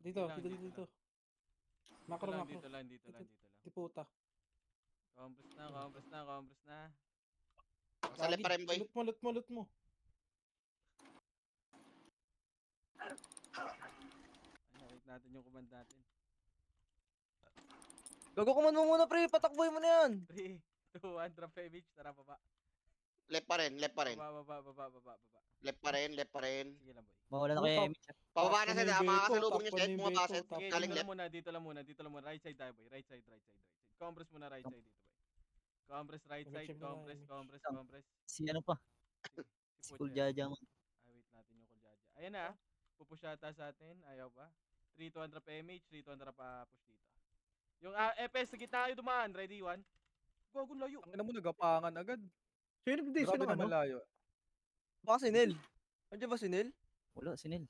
Dito, Sige lang, dito, dito dito. lang. Macro, macro. Dito lang. Di puta. Compress na. Sa left Gagi. pa rin, boy. Loot mo. Ano, wait natin yung command natin. Gago command mo muna, pre. Patakboy mo na yan. 3, 2, 1, drop image. Tara, baba. Left pa rin. Baba. Left pa rin. Sige lang, boy. Mawala na Oh, kaya top. image. Pababa na Sed, ha? Makakasalubong niyo, Top Sed. 1 yung Bumaba, Beko. Sed. Top Sige, Galing dito left. lang muna. Right side tayo, boy. Right side. Compress muna right side dito, boy. Compress right side. Compress. Si ano pa? Sige. Si Cool Jaja. Wait natin yung Kuljaja. Ayan na. Pupush yata sa atin. Ayaw ba? 3-2 drop MH. 3-2 drop push dito. Yung FS sa gitna kayo dumaan. Ready, 1. Gagong layo. Ang ina mo, nagapangan agad. Sino hindi? Grabe Sino na ano? malayo. Baka si Nel. Andiyan ba si Nel? Wala, si Nel.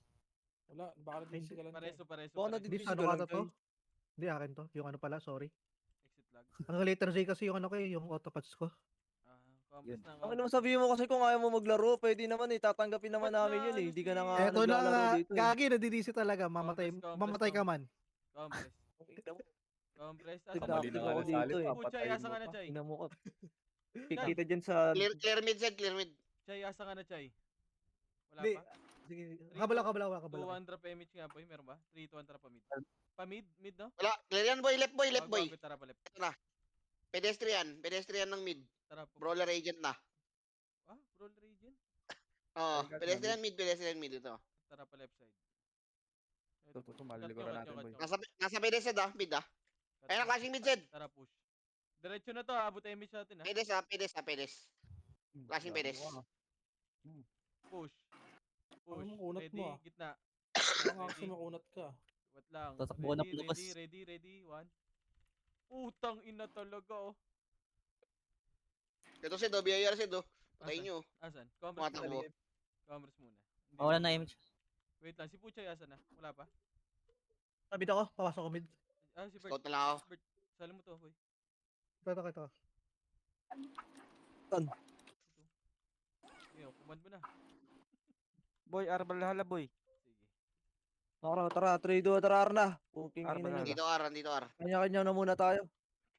Wala, baka na-DC ka lang. Pareso. Baka Hindi, nadidisi sa ka ano lang, kata to? Choy. Hindi, akin to. Yung ano pala, sorry. Exit lag. Ang letter Z kasi yung ano ko yung autopads ko. Compress na. Ang naman sabihin mo kasi kung ayaw mo maglaro, pwede naman eh. Tatanggapin naman Ba't namin na yun eh. ano Hindi ka na si- nga Eto na naglalaro nga, dito eh. gagi, nadidisi talaga. Mamatay, Compress, mamatay ka man. Compress. Compress. Nagtataktik Mali na ako nga dito salip, eh. Chay, papatayin asa mo ka na, pa. Chay. Tingnan mo ka. Chay. Kita dyan sa... Clear mid, Sed. Clear mid. Chay, asa ka na, Chay. Wala Hindi, pa? sige. 3, Kabala, 2, kabala. 2-1 drop MH nga, boy. Meron ba? 3-2-1 drop pa mid. Pa mid, no? Wala. Clear yan, boy. Left, boy. Tara pa left. Ito na. Pedestrian ng mid. Tara po. Brawler agent na. Brawl region. Oo. Ay, Pedestrian mid. Ito. Tara pa left side. Ito, maliliguran natin, boy. Nasa pedes, Sed, ha? Mid, ha? Ayun na, clashing mid, Sed. Tara push. Diretso na to, abot MH natin ha. Pedes. Clashing pedes. Push. Ang kunat Ready, mo, ah. gitna. Baka kasi makunat ka. Wait lang. Tatakbo na bukas. Ready. 1. Putang ina talaga oh. Ito, Sed, oh. BIR, Sed, oh. Patayin nyo. Asan? Compress Tumatakbo. muna. Compress muna. Hindi Mawala na- na image. Wait lang, si Puchay asan na? Wala pa? Tabid ako, papasok ko mid. Si Bert. Scout na lang ako. Bert, sali mo to, boy. Ito. Sige, command mo na. Boy, arbal hala boy. Sige. Tara, 3, 2, tara na. Puking Arba ina na. nyo. Dito, R. Kanya-kanya na muna tayo.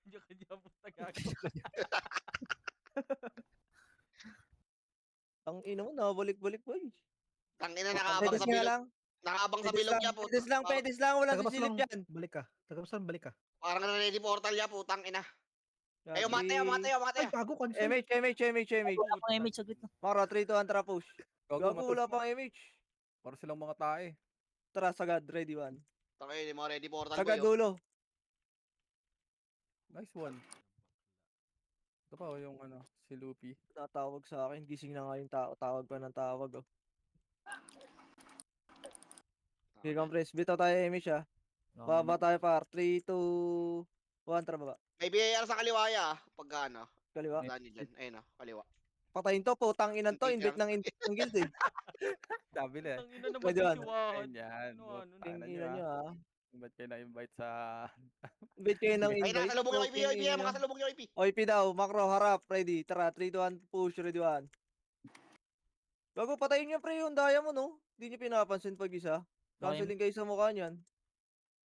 Kanya mo tagag. Ang ina mo, nabalik-balik boy. Tangina, nakaabang Pedes sa nga bilog. lang. Nakaabang sa bilog niya, po. Pedes lang. Wala Tagapas sisilip lang, dyan. balik ka. Tagapas lang, balik ka. Parang ready portal niya, putang ina. Ay, Si- umatay. Ay, gago, cancel. MH. Wala pang image, saglit na. Mara, 3, 2, 1, tara push. Gago, Gago, wala pang MH. Para silang mga tae. Tara, sagad, ready 1. Tangina, mo ready portal, Sagad boy. dulo. Nice one. Ito pa, yung si Luffy. Natawag sa akin, gising na nga yung tao. Tawag pa ng tawag. Oh. Okay, compress. Bitaw tayo MH ah. Baba tayo par. 3, 2, 1, tara baba. May BIR sa kaliwa ya, pagka ano. Kaliwa. Daan niyo dyan. Ayun, kaliwa. Patayin to, putang inan to. Invite ng guild eh. Sabi na eh. Ang ina naman Pwede yan. sisiwahan. Ganyan. Ano, ano, King Ano ina nyo nyo ah. Ba't kayo na-invite sa... Invite kayo ng Ay, invite. nakasalubong yung IP, Puking ina. makasalubong yung IP. OIP daw, macro, harap, ready. Tara, 3, 2, 1, push, ready 1. Bago, patayin niyo pre yung daya mo, no? Hindi niyo pinapansin pag isa. Canceling kayo sa mukha niyan.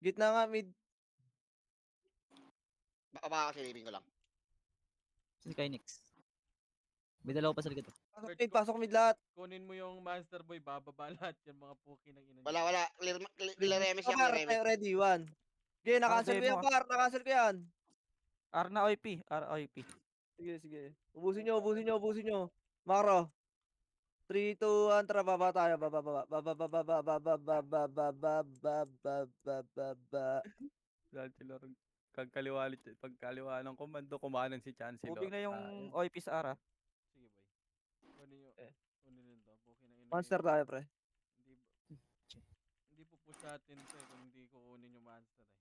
Gitna nga, mid. Baka silipin ko lang. Si Kynix. May dalawa pa sa likod. Pasok mid lahat. Kunin mo yung Monster Boy, bababa lahat yan mga puki ng ina. Wala. Clear remes yan, Par, clear remes. ready 1. Okay, nakancel ko yan, par. Nakancel ko yan. R na OIP. R OIP. Sige. Ubusin nyo. Macro. 3, 2, 1, tara, baba tayo. Baba. Chancellor. Pagkaliwa ng komando, kumanan si Chancellor. Moving na yung OIP sa R ah. Sige, boy. Kunin nyo. Kunin nyo to. Puki ng ina. Monster tayo, pre. Hindi po push natin to kung hindi kukunin yung Monster eh.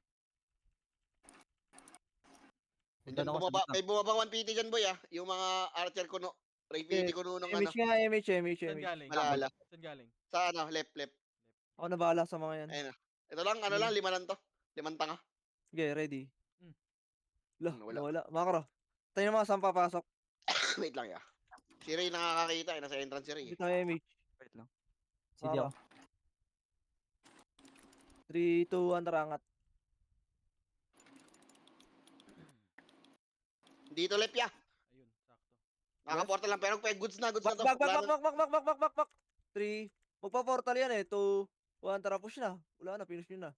May bumabang 1PT dyan, boy, ah. Yung mga archer ko, no. Ray PT ko no, ng ano. MH. Saan galing? Malala. Saan galing? Sa ano, left. Ako na bahala sa mga yan. Ayun na. Ito lang, 5 lang to. 5 tanga. Okay, ready. Wala. Wala. Macro. Tayo naman saan papasok. Wait lang, ya. Si Ray nakakakita, nasa entrance si Ray. Bitaw MH. Wait lang. CD ako. 3, 3, 2, 1, tara, angat. Dito, Lepya. Ayun, sakto. Nakaportal lang, pero goods na Back, to. back, back, Wala back, na. back, back, back, back, back, back. 3. Magpa-portal yan eh. 2, 1, tara, push na. Wala na, finish nyo na.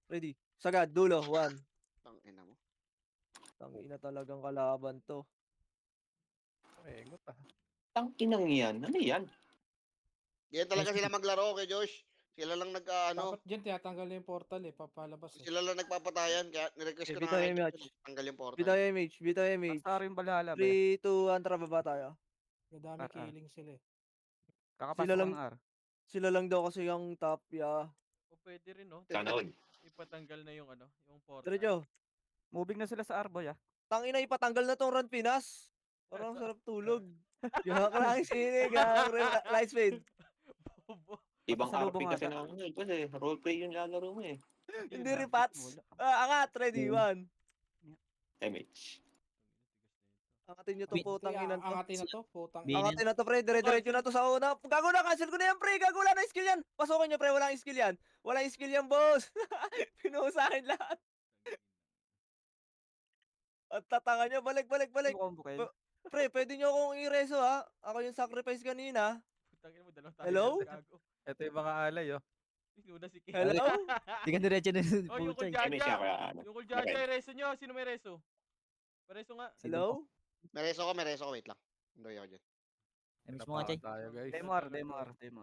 Ready. Sagad, dulo, 1. Tangina mo. Tangina talagang kalaban to. Engot ah. Tangkinang yan. Ano yan? Ganyan talaga sila maglaro kay Josh. Sila lang Dapat dyan tiyatanggal na yung portal eh. Papalabas eh. sila lang nagpapatayan. Kaya nirequest ko na Bitaw nga kay yung Josh match. na tanggal yung portal. Bitaw image. Basta yung Valhalla ba? 3, 2, 1, tara, baba tayo. Madami RR. killing sila eh. Kakapasok Sila lang- ng R. Sila lang daw kasi yung top, yeah. O pwede rin, no? Sana all. Ipatanggal na yung ano, yung portal. Diretso. Moving na sila sa R, boy ah. Tangina, ipatanggal na tong Run Pinas. Parang sarap tulog. Gahak lang sinig, gahak light speed. Bobo. Ibang Sa RP lubong kasi ata. na ano kasi roleplay yung lalaro mo eh. Hindi rin pats. Angat, ready, 1. MH. Angatin nyo tong putang inan to. Angatin na to. Putang Binin. Angatin na to, pre. Dire-diretso na to sa una. Gago na, cancel ko na yan, pre. Gago, wala na skill yan. Pasukin nyo, pre. Walang skill yan. Walang skill yan, boss. Pinuhusahin lahat. At tatanga nyo. Balik. Combo kayo. Pre, pwede nyo akong i-reso, ha? Ako yung sacrifice kanina. Putangin mo, dalawang tayo. Hello? Gago. Ito yung mga alay oh. Inuna si King. Hello? Hindi ka diretso na yung Oh, yung puchay. Kuljaja. MH siya kaya ano. Yung Kuljaja, Okay. reso nyo. Sino may reso? Reso nga. Hello? May reso ko. Wait lang. Hindi ako dyan. Miss mo nga, Chay. tayo guys. Demar. Sino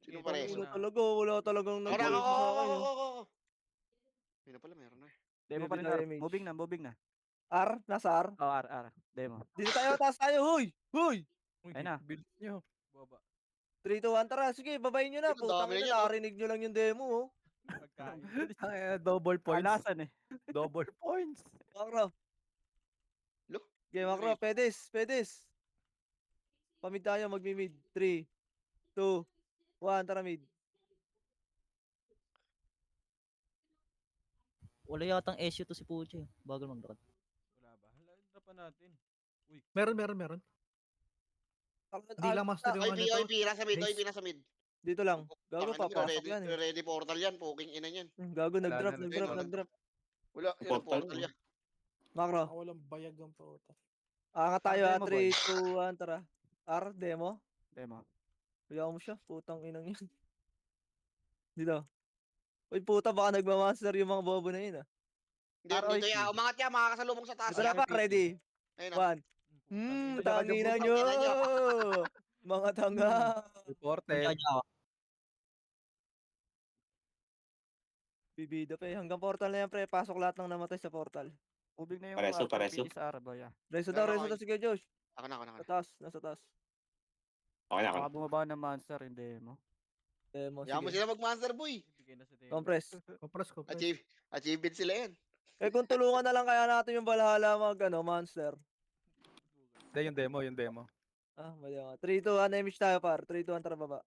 Sige, pa tangina reso? Wala na. talaga. Wala talagang Ako na, nag-voice ako. sa akin. Ayun na pala, meron na. Demo pa rin Bibitaw R. image. Moving na. R? Nasa R? Oh, R. Demo. Dito tayo, taas tayo. Huy! Uy, ayun na. Build nyo. Boba. 3, 2, 1, tara. Sige, babayin nyo na. Ito, Putang dami na ina, yan, oh. nakarinig nyo lang yung demo, oh. Pagkain. Double points. Alasan eh. Double points. Makro. Lo? Okay, Makro. Pedes. Pamid tayo, magmi-mid. 3, 2, 1, tara mid. Wala yatang issue to si Puchay. Bagal mag-drop. Wala ba? Hala, drapan natin. Meron. Hindi lang master yung ano to. OIP, nasa mid. Nice. OIP, nasa mid. Dito lang. Gago, Tangina, papasok yan eh. Ready portal yan. Poking ina yan. Gago, nag-drop. Wala na, Wala, yun ang Portal, portal yan. Makro. Walang bayag ang puta. Angat tayo, ha. Demo, 3, boy. 2, 1, tara. R, demo. Demo. Kaya mo siya. Putang inang yan. Dito. Uy, puta, baka nagmamonster yung mga bobo na yun, ah. Hindi, dito yan. Umangat yan, makakasalubong sa taas. Dito na yan. pa, ready. Ayun na. 1. Putang ina. Tangina nyo. Mga tanga. Reported. Kuljaja ako. Bibida pa eh. Hanggang portal na yan, pre. Pasok lahat ng namatay sa portal. Moving na yung Pareso. RPG sa R, boy ah. Reso Pero daw, okay. sige, Josh. Ako na. Sa taas, nasa taas. Okay na ako. Baka bumaba ng monster yung demo. Demo, Yan mo sige. sila mag-monster boy. Ibigay na sa Demo. Compress. Compress. Achievement sila yan. Eh kung tulungan na lang kaya natin yung Valhalla mag monster. Hindi, yung demo. Ah, mali ako. 3, 2, 1, image tayo par. 3, 2, 1, tara baba.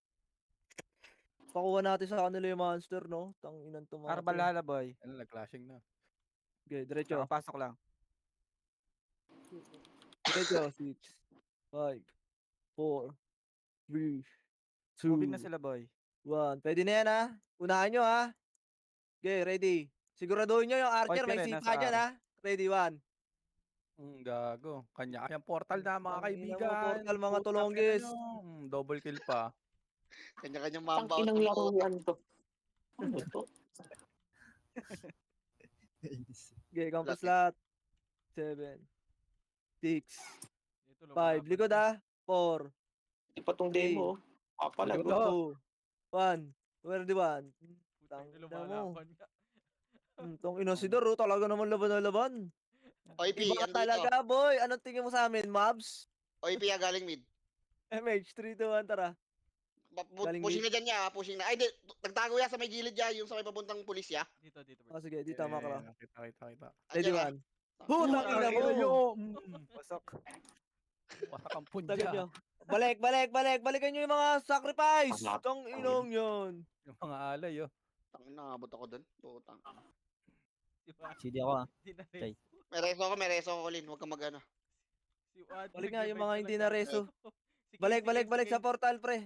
Pakuha natin sa kanila yung monster, no? Tanginan to mga R, to. Valhalla, boy. Ano, nag-clashing na. Okay, diretso. Kakapasok lang. Diretso. 6, 5, 4, 3, 2, Moving na sila, boy. 1. Pwede na yan, ha? Unahan nyo, ha? Okay, ready. Siguraduhin nyo yung archer. Okay, May nasa sipa dyan, R. ha? Ready, 1. Gago. Kanya-kanyang portal na, mga Tangina mo, kaibigan. portal, mga Putang tulonggis. ina nyo. Double kill pa. Kanya-kanyang mamba. Tangkinang laro yan to. Ano to? Okay, compass lahat. 7, 6, Ito, 5. Likod, ha? 4, Di pa tong demo. Papalag. Likod. 2, 1. Ready, 1. Putang ina, Tangina mo. lumalaban nga. Tong inosidor, oh, talaga naman laban na laban. OIP, Iba ka andito. talaga, boy. Anong tingin mo sa amin, Mavs? OIP, galing mid. MH, 3, 2, 1, tara. Galing Pushing mid. na dyan niya, pushing na. Ay, di, nagtago yan sa may gilid niya, yung sa may papuntang pulis ya. Dito, bro. Ah, sige, di tama ka lang. Kita. Ready, 1. Putang ina mo. Pasok. Wasak ang Tagad punja. nyo. Balikan nyo yung mga sacrifice. Anak. Tong inong yun. Yung mga alay, oh. Tangin na, abot ako dun. Putang. Diba? CD ako ah. Hindi na Okay. reso. May reso ako, Lin. Huwag kang mag-ano. Si Wad, Balik nga yung nagbebenta mga lang hindi sa- na reso. Si Kane, Balik si Kane, sa portal, pre.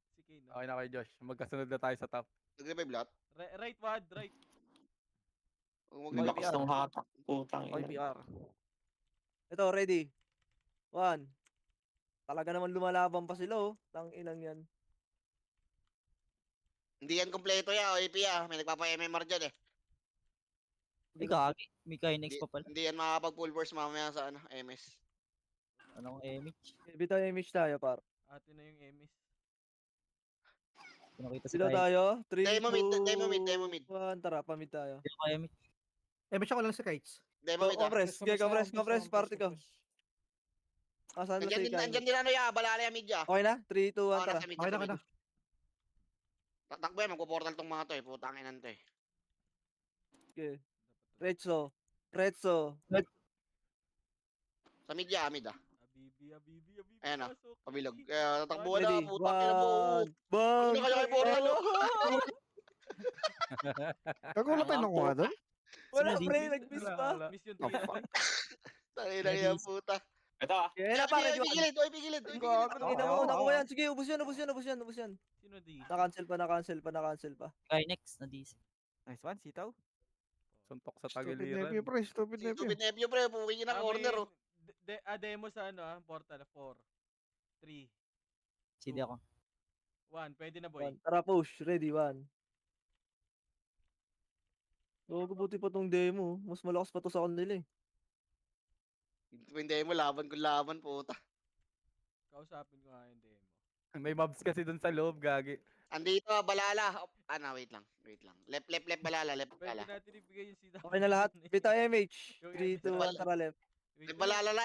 Si Kane, no? Okay na kay Josh. Magkasunod na tayo sa top. Nag-revive lahat. Right, wad, right. Huwag Ang lakas ng hatak. Putang ina. OBR. Ito, ready. 1. Talaga naman lumalaban pa sila, oh. Tang inang yan. Hindi yan kompleto ya, OAP ya. May nagpapa-MMR dyan eh. Ay, gagi. May Kinex Hindi, pa pala. hindi yan makakapag full burst mamaya sa ano, MS. Anong image? Bitaw image tayo, par. Atin na yung emis. Pinakita si Sila Kinex. tayo. 3, Demo mid, 2, demo mid. 1. Tara, pamid tayo. Sino kaya image? MH ako lang si Kites. Demo mid ah. Compress. Okay, compress. Party ko. Asan na si Nandiyan Kain? din ano ya, balala ya mid ya. Okay na? 3, 2, 1, tara. Nasa mid, Okay na, nasa okay mid. na. Tatakbo yan, magpo-portal tong mga to eh. Putang inan to eh. Okay. Retso. Retso. Sa mid ya, mid ah. Abibi. Ayan na, pasok. Pabilog. Easy. Tatakbo na, Ready. putang ina mo. 1. Bang! Ano kaya kay portal oh? Kagulat tayo nakuha doon. Wala, Sino pre. di- Nag-miss pa. Miss yung Oh, tira, fuck. pre. Tangina yan, puta. Ito ah. Okay na, pare. Oy, pigilid, oy, pigilid, oy, pigilid. Ang ina mo. Nakuha yan. Sige, ubus yan. Sino di? Na-cancel pa. Kinex na DC. Nice one, sitaw. Suntok sa Stupid tagiliran. nephew, pre. Stupid Si nephew. Stupid Nephew, pre. Puwing yun ang corner oh. Demo sa ano portal. 4, 3, CD ako. 1. Pwede na, boy. 1. Tara, push. Ready, 1. Logo, buti pa tong demo. Mas malakas pa to sa kanila eh. Hindi mo laban kung laban, puta. Kausapin ko nga yung demo. May mobs kasi dun sa loob, gagi. Andito, balala. Wait lang. Left, balala, left, Pwede balala. natin ibigay yung sida. Okay na lahat. Bita MH. Yung 3, 2, 1, tara left. Left, balala, ya.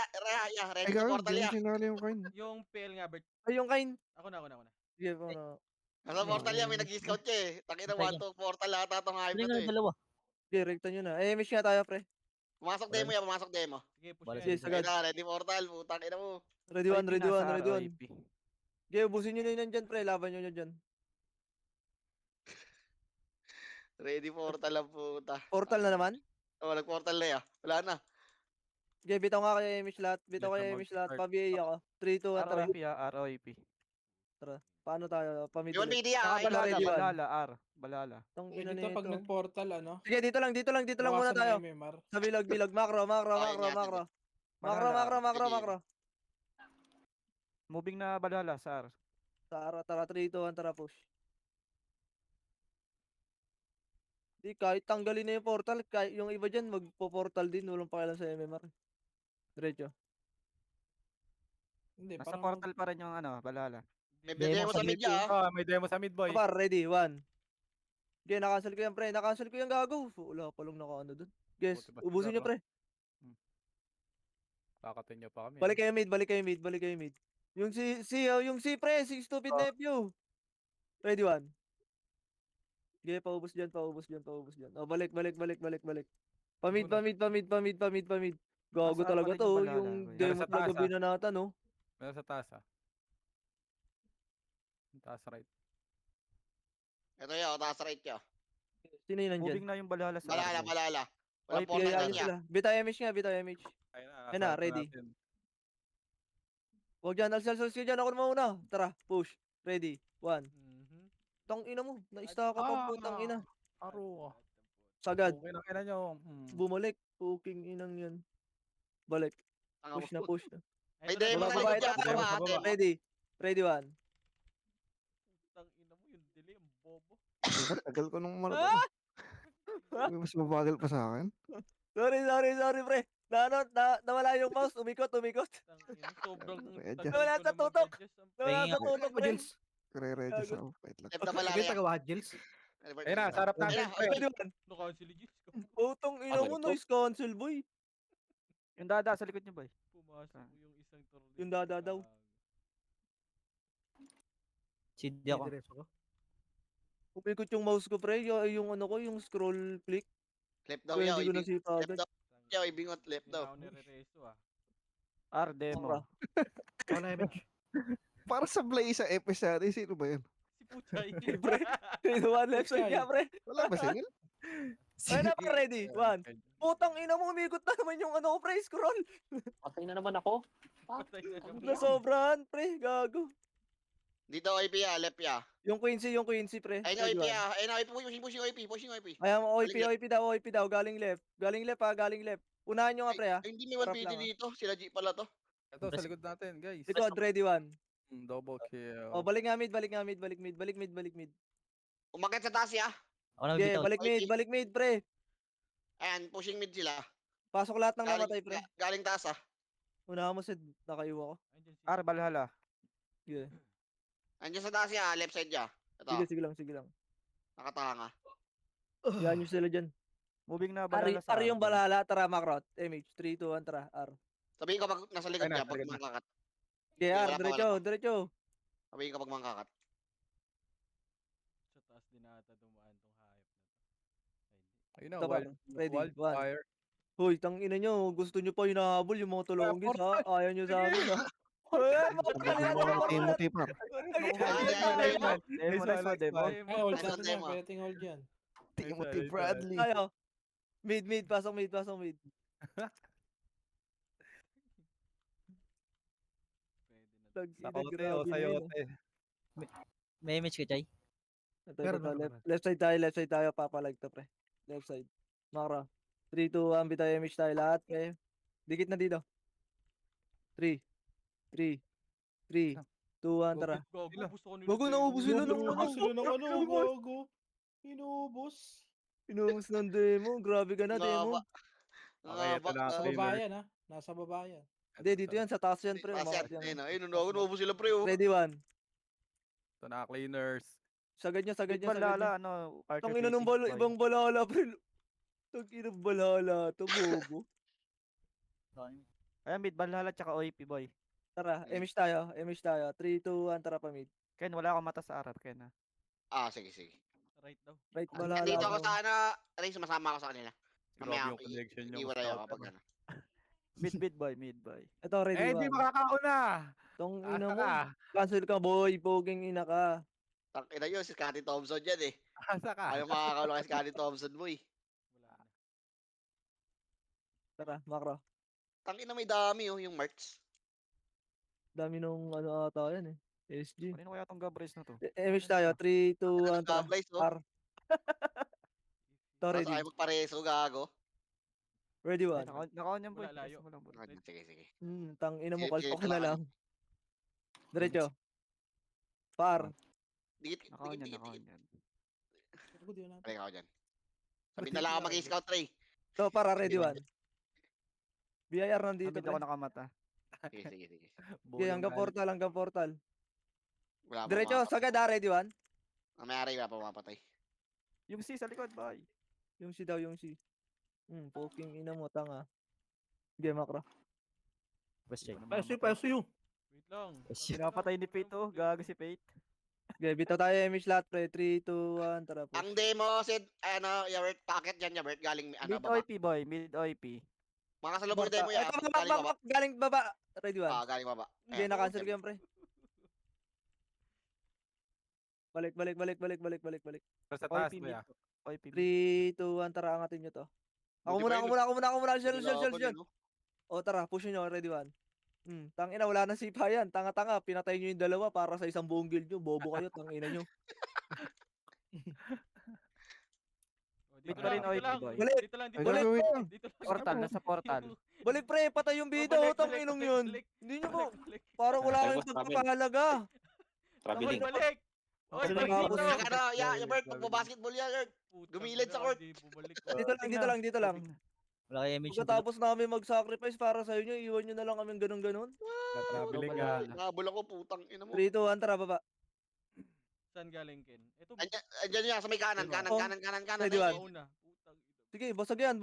Ay, Ready sa gawin. portal Hindi ya. mo sinali yung coin. Yung PL nga, Bert. Ay, yung kain. Ako na. Sige, ano. Nasa portal ya, may nag-discount ka eh. Takina, Patay 1 to portal lahat atong hype Ano na to nga eh. dalawa? Sige, rekta nyo na. MH nga tayo, pre. Pumasok demo. Sige, push Bala yan. Sige, Sige, sagad. Ready na, ready portal, putang ina mo. Ready 1, ready 1. OIP. Sige, ubusin nyo na yun dyan, pre. Laban nyo dyan. Ready portal ang puta. Portal na naman. Oh, nag-portal na ya. Wala na. Sige, bitaw nga kay MH lahat. Pa-BA ako. 3, 2, 1, tara. ROIP ROIP. Paano tayo? Pamid Yun, ulit. media. Saka Ay, balala, ready. ready. Balala. Tang ina Dito pag nito. nag-portal, ano? Sige, dito lang muna bawasan tayo. ng MMR. Sa bilog. Macro. Okay, yan, Macro. Moving na balala, Sar. Tara, 3, 2, 1, tara, push. Di, kahit tanggalin na yung portal, kahit yung iba dyan, magpo-portal din, walang pakialam sa MMR. Diretso. Hindi, Nasa parang portal pa rin yung ano, balala. May demo sa media ah. May demo sa mid boy. Par, ready, 1. Okay, na-cancel ko yan, pre. Na-cancel ko yung gago. Wala pa lang naka-ano dun. Guys, Buti pa ubusin nyo, siguro. pre. Kakatin nyo pa kami. Balik kayo mid. Yung si pre, si stupid nephew. Ready, 1. Okay, paubos dyan. Oh, balik. Pamid. Gago Nasa talaga pa rin to, yung balala, yung boy. demo Nasa talaga taas, ah. binanata, no? Meron sa taas ah. Taas right. Ito ya, taas right ya. Sino yun nandyan? Moving na yung balala sa Balala. Walang Ay, portal piyayaan dyan ya. sila. Bita MH nga. Ayun na, ready. Huwag dyan, alsal dyan. Ako naman muna. Tara, push. Ready, 1. Mhm. Tang ina mo, na-stack ka pa, putang ina. Aro. Sagad, Okay na kina nyo. bumalik. Puking inang yan. Balik. Tanga mo. Push na. May Ito na, demo ito sa na. Bababa, likod ito, dyan. bababa. Ate. Ready, 1. Putang ina mo yung delay, ang bobo. Tagal ko nung mas mabagal pa sa akin. Sorry, pre. Nawala yung mouse, umikot. Tang ina, sobrang Medyo. tagal Wala ko sa na tutok. mag-adjust. Nawala Tingin sa ako. tutok, pre. Jils. Kare-ready sa wait lang. Left na balala Sige, ya. tagawa, Jils. Ayun na, sarap natin. Ayun na, Ready, 1. No-cancel yung Diyos ko. Putong ina mo, Ano to? noise cancel, boy. Yung dada sa likod nyo boy. Pumasok ko yung isang tornado. Yung dada daw. CD ako. Diretso ko. Umikot yung mouse ko, pre. Yung ano ko, yung scroll click. Left daw Kaya ya. hindi ko nasipa Left agad. daw ya. Ibingot left Hindi daw. ako nire-reso ah. R demo. Sobra. Wala, MH. Para sa Blaze sa FS natin, sino ba yun? Si Puchay. Pre. 3, 2, 1, left side niya, pre. Wala ba single? Ayun na, pre. Ready, 1. Putang ina mo, umikot na naman yung ano ko, pre. Scroll. Patay na naman ako. Patay na naman. Nasobrahan, pre. Gago. Dito OIP left ya. Yung Quincy, pre. Ayun Ready OIP one. Ayun OIP, pushing OIP. Ayan, Galing left. OIP daw, galing left. Galing left ha, galing left. Unahan nyo nga, pre, ha. Ay, hindi may Trap 150 lang, ah. dito. Sila G pala to. Ito, sa likod natin, guys. Ito, ready one. Double kill. Oh, balik nga mid, balik mid. Umakyat sa taas ya. Ako na Okay, bitaw. balik mid, pre. Ayan, pushing mid sila. Pasok lahat ng namatay, pre. Galing taas ah. Unahan mo, Sid. Nakaiwa ko. Andyan si Valhalla. Yeah. Andiyan sa taas ya, left side ya. Ito, Sige lang. nakatanga. Yan yung sila dyan. Moving na R yung Valhalla, tara, Makrot. MH, 3, 2, 1, tara, R. Sabihin ko pag nasa likod Ayun na, niya, pag likod na. mangkakat. Okay, R, Wala pa. diretso. Sabihin ko pag mangkakat. sa taas din ata dumaan tong hayop na to. Ay, hindi. Ayun na, Ito ba? Ready, wildfire. Hoy, tang ina nyo, gusto nyo pa hinahabol yung mga tulonggis, ha? Ayaw nyo sa amin, ha? Timothy pa. Ay, hold Nice one, natin yan. Demo. Pwedeng hold yan. Timothy Bradley. Tayo. Mid, pasok mid. Pwede na. Grabe Sayote o na yun, sayote. May image ka, Chay? Ito, Meron. left side tayo, papalag to, pre. Left side. Makra. 3, 2, 1, bitaw image tayo lahat, pre. Dikit na dito. 3, 2, 1, tara. Gago, gusto ko nila. Gago, naubos sila ng Inubos sila ng ano, gago. Inubos. Inumus ng demo. Grabe ka na, demo. Okay, ito na. Sa Cleaner. babayan, ha? Nasa babayan. Hindi, dito yan. Sa taas yan, pre. Taas Umangat yan. yan. Ayun, nubo sila pre. Oh. Ready, one. Ito na, cleaners. Sagad nyo. ano, Tang ina ng ibang balala, pre. Tang ina ng balala. Ito, bobo. Ayan, mid Valhalla tsaka OIP boy. Tara, image tayo. 3, 2, 1, tara pa mid. Ken, wala akong mata sa Arab, Ken ha. Sige. Right daw. Right, balala. Nandito ako sa ano, Ray, sumasama ako sa kanila. Grabe Mamaya, yung connection nyo. iiwalay ako kapag ano. Mid boy. Ito, ready, Hindi one. makakauna. Tong Asa ina mo. ka? Cancel ka, boy. Poging ina ka. Ina yun, si Scotty Thompson yan eh. Asa ka? Ayaw makakaulo kay Scotty Thompson, boy. Wala na. Tara, makro. Tangina may dami oh, yung merch. Dami nung ano ata yan eh. SG. Kanino kaya tong Gabres na to? Image tayo. 3, 2, 1, tara. Guys, oh. R. Ito, Tapos ready. ayaw magpareso, gago. Ready, Ay, one. naka-on yan boy. Wala, layo. Press mo lang, boy. Sige. Tang ina mo, Sige, kalpok sige, na lang. Diretso. Par. Dikit. Naka-on yan. Ako di na. Pare ako dyan. Sabi na lang ako mag-scout, Ray. So, para ready, one. BIR nandito, Dito ako pre. nakamata. Sige. Okay, hanggang portal. Wala pa Diretso, mapapatay. sagad ha, ready, one. Mamaya Ray, wala pa mapatay. Yung C sa likod boy. Yung si daw, yung si. Poking ina mo, tanga. Sige, makro. Press Chay. Peso yung. Wait lang. Pinapatay ni Pate oh. Gago si Pate. Okay, bitaw tayo image lahat, pre. 3, 2, 1, tara po. Ang demo, Sid, ano, Yabert, packet dyan, Yabert, galing, ano, Mid baba. OIP boy, mid OIP. Mga kasalubong demo yan, Ito, galing baba. galing baba. Ready, one. Galing baba. Hindi, na-cancel ko yan, pre. Balik. Pero sa taas OIP mo mid. ya. OIP mid. 3, 2, 1, tara, angatin nyo to. Ako muna. Shell. O, tara, push nyo, ready, one. Tangina, wala nang sipa yan. Tanga-tanga, pinatay nyo yung dalawa para sa isang buong guild nyo. Bobo kayo, tangina nyo. Mid pa rin OIP boy. Balik. Dito lang. Wait lang. Dito lang. Portal, nasa portal. Balik, pre, patay yung bida, Balik, tanginong balik, yun. balik. Hindi nyo po, Balik. parang wala kayong Travel. pagpapahalaga. Traveling. Balik. Oy, Sino balik nakapos dito. yan? Ano, Yabert, magbabasketball yan, Yabert. Putang Gumilid sa ina, court. di bumalik. Dito lang. Wala kayo image. Pagkatapos namin mag-sacrifice para sa inyo, iwan nyo na lang kami ganun. Na-traveling Wala. ka. Nabul ako, putang ina mo. 3, 2, 1, tara, baba. Saan galing, Ken? Ito, Andyan yan, sa may kanan. Oh, Kanan. ready, one. mauna. Putang ina. Sige, basag yan.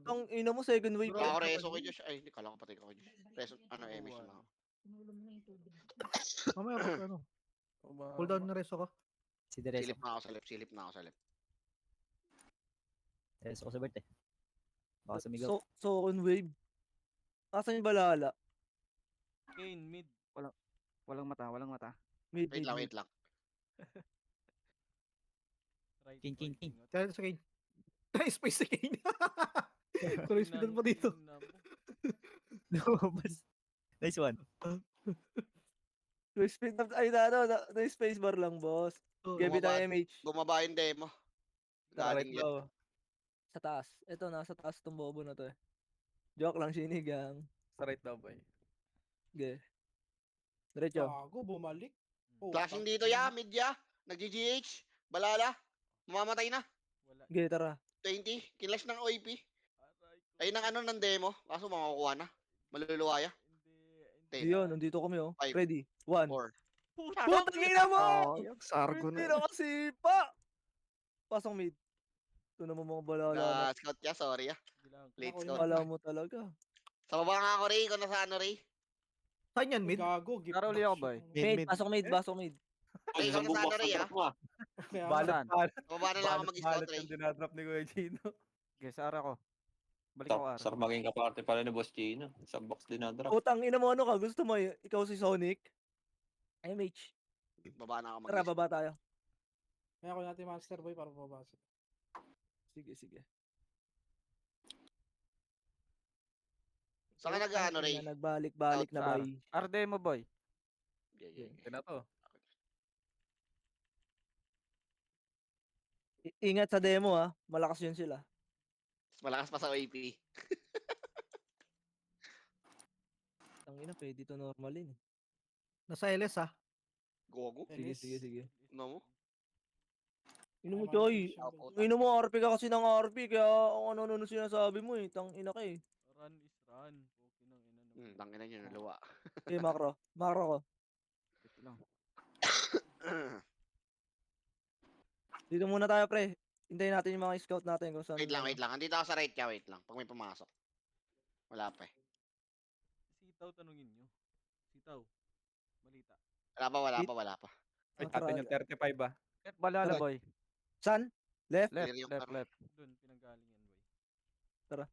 Ang ina mo, second wave. Wala ako reso kay Josh. Ay, hindi, kala ko patay ko kay Josh. Reso, ano, Emish lang ako. Mamaya pag ano. Hold down na reso ko. Si Dereso. Silip na ako sa left. Dereso ko sa Bert eh. Baka sumigaw. So, on wave. Asan yung balala? Kane, mid. Walang mata. Mid. Wait lang. Right. King. Kaya sa Kane. Space sa Kane. Tuloy speedan pa dito. Lumabas. Nice one. Ay, na space bar lang, boss. Give it Bumaba, MH. bumaba yung demo. Tara, Galing right yan. daw. Sa taas. Ito, nasa taas tong bobo na to eh. Joke lang, sinigang. Sa right daw, boy. Sige. Diretso. Gago, bumalik. Oh, Flashing dito ya, mid ya. Nag-GGH. Balala. Mamamatay na. Wala. Sige, tara. 20. Kinlash ng OIP. Aray ko. Ay, ng ano ng demo. Kaso makakuha na. Maluluwa ya. Hindi. Di yun, nandito kami oh. 5, Ready. 1. 4. Puta. Putang ina mo! Sargo Hindi na. na kasi pa! Pasok mid. Ito naman mga balala mo. Na-scout ya, sorry ya. Sige lang. Late Ako scout. yun. Wala mo talaga. Sa baba nga ako, Ray. Kung nasa ano, Ray. Saan yan, Ay, mid? gago, gift Naro ulit box ako, shit boy. ng- Mid, Mid, mid. pasok mid, pasok mid. Ray, Ay, kung nasa ano, Ray, sa ah. mo ah. Kaya nga, Balot, Saan? balot. Sa baba na lang ako mag-scout, Balot Ray. yung dinadrop ni Kuya Gino. Okay, sa ara ko. Balik ako ara. Sarap maging kaparte pala ni Boss Gino. Sa box din na drop. Utang ina mo ano ka? Gusto mo ikaw si Sonic? MH. Baba na ako Tara, mag-scout. baba tayo. kaya ako natin Master Boy para pabasa. Sige, sige. Saan ka nag-ano, Ray? Nagbalik-balik na Sa ara. bay. Arde mo, boy. Yeah, yeah, yeah. Ito na to. Ingat sa demo ah. Malakas yun sila. Malakas pa sa OIP. Ang ina, pwede to normalin. Nasa LS ah. Gogo. Sige, Ellis. sige, sige. No mo? Ino mo, Ay, Choy. manipulation, Out, boy. out. Ino mo, RP ka kasi ng RP. Kaya ano sinasabi mo eh. Tang ina ka eh. Run is run. Okay nang ina naman. Tangina nyo, naluwa. Okay, macro. Macro ko. Ito lang. Dito muna tayo, pre. Hintayin natin yung mga scout natin kung saan. Wait lang, wait lang. Andito ako sa right ka, wait lang. Pag may pumasok. Wala pa eh. Sitaw tanungin nyo. Sitaw. Balita. Wala pa, wala pa, wala pa. Ay, Ah, tara. atin yung 35 ah. Left balala, Tara. boy. Saan? Left? Left, Clear yung left, car. left. Doon, pinanggaling yan, boy.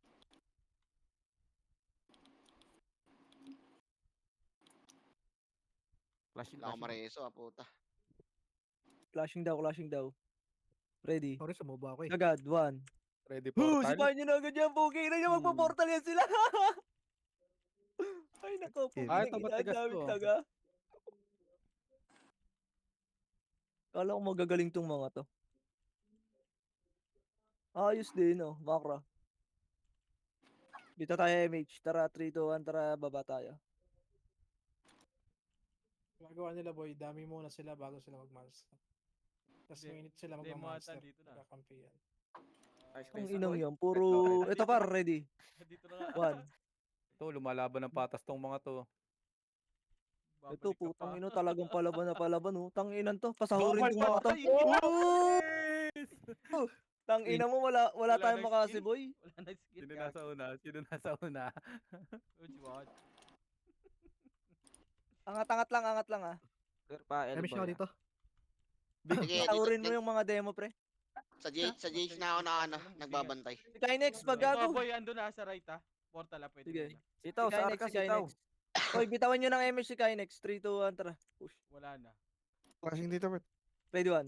Flashing, Wala akong flashing. mareso, ah, puta. Flashing daw, flashing daw. Ready. Sorry, sumuba ako eh. Agad, 1. Ready Si portal. Panyo na agad yan, Pugi. Na niya magpa-portal yan sila. Ay, nako, Pugi. Ah, ito, matigas Dami to. taga. Kala ko magagaling tong mga to. Ayos din, oh. Makra. Dito tayo, MH. Tara, 3, 2, 1. Tara, baba tayo. Gagawa nila, boy. Dami muna sila bago sila mag-master. Tapos Hindi. minute sila Hindi, mag-master. mga dito na. Kakampi yan. Nice, Ang nice, inang boy. yan. Puro... Ito par, ready. Dito na nga. 1. Ito, lumalaban ng patas tong mga to. Babalik Ito, ka putang pa. ino talagang palaban na palaban, oh. Tang inan to. Pasahurin Double tong mga to. Ay, hindi. Oh! Tang ina mo, wala Wala tayong nang makasi, skill. boy. Wala na skit. Sino nasa una? Sino nasa una? What? Angat lang ah. Clear pa, L, Damage boy. na ako dito. Sige, Pasahurin mo dito, yung mga demo, pre. sa GH na ako na ano, nagbabantay. Si Kynex, pag Ito, gago. boy, ando na sa right, ha? Portal, ha? Pwede Sige. na. Sitaw, sa ara ka, sitaw. Hoy, bitawan nyo ng MH si Kynex. 3, 2, 1, tara. Push. Wala na. Flashing dito, bro. Ready, 1.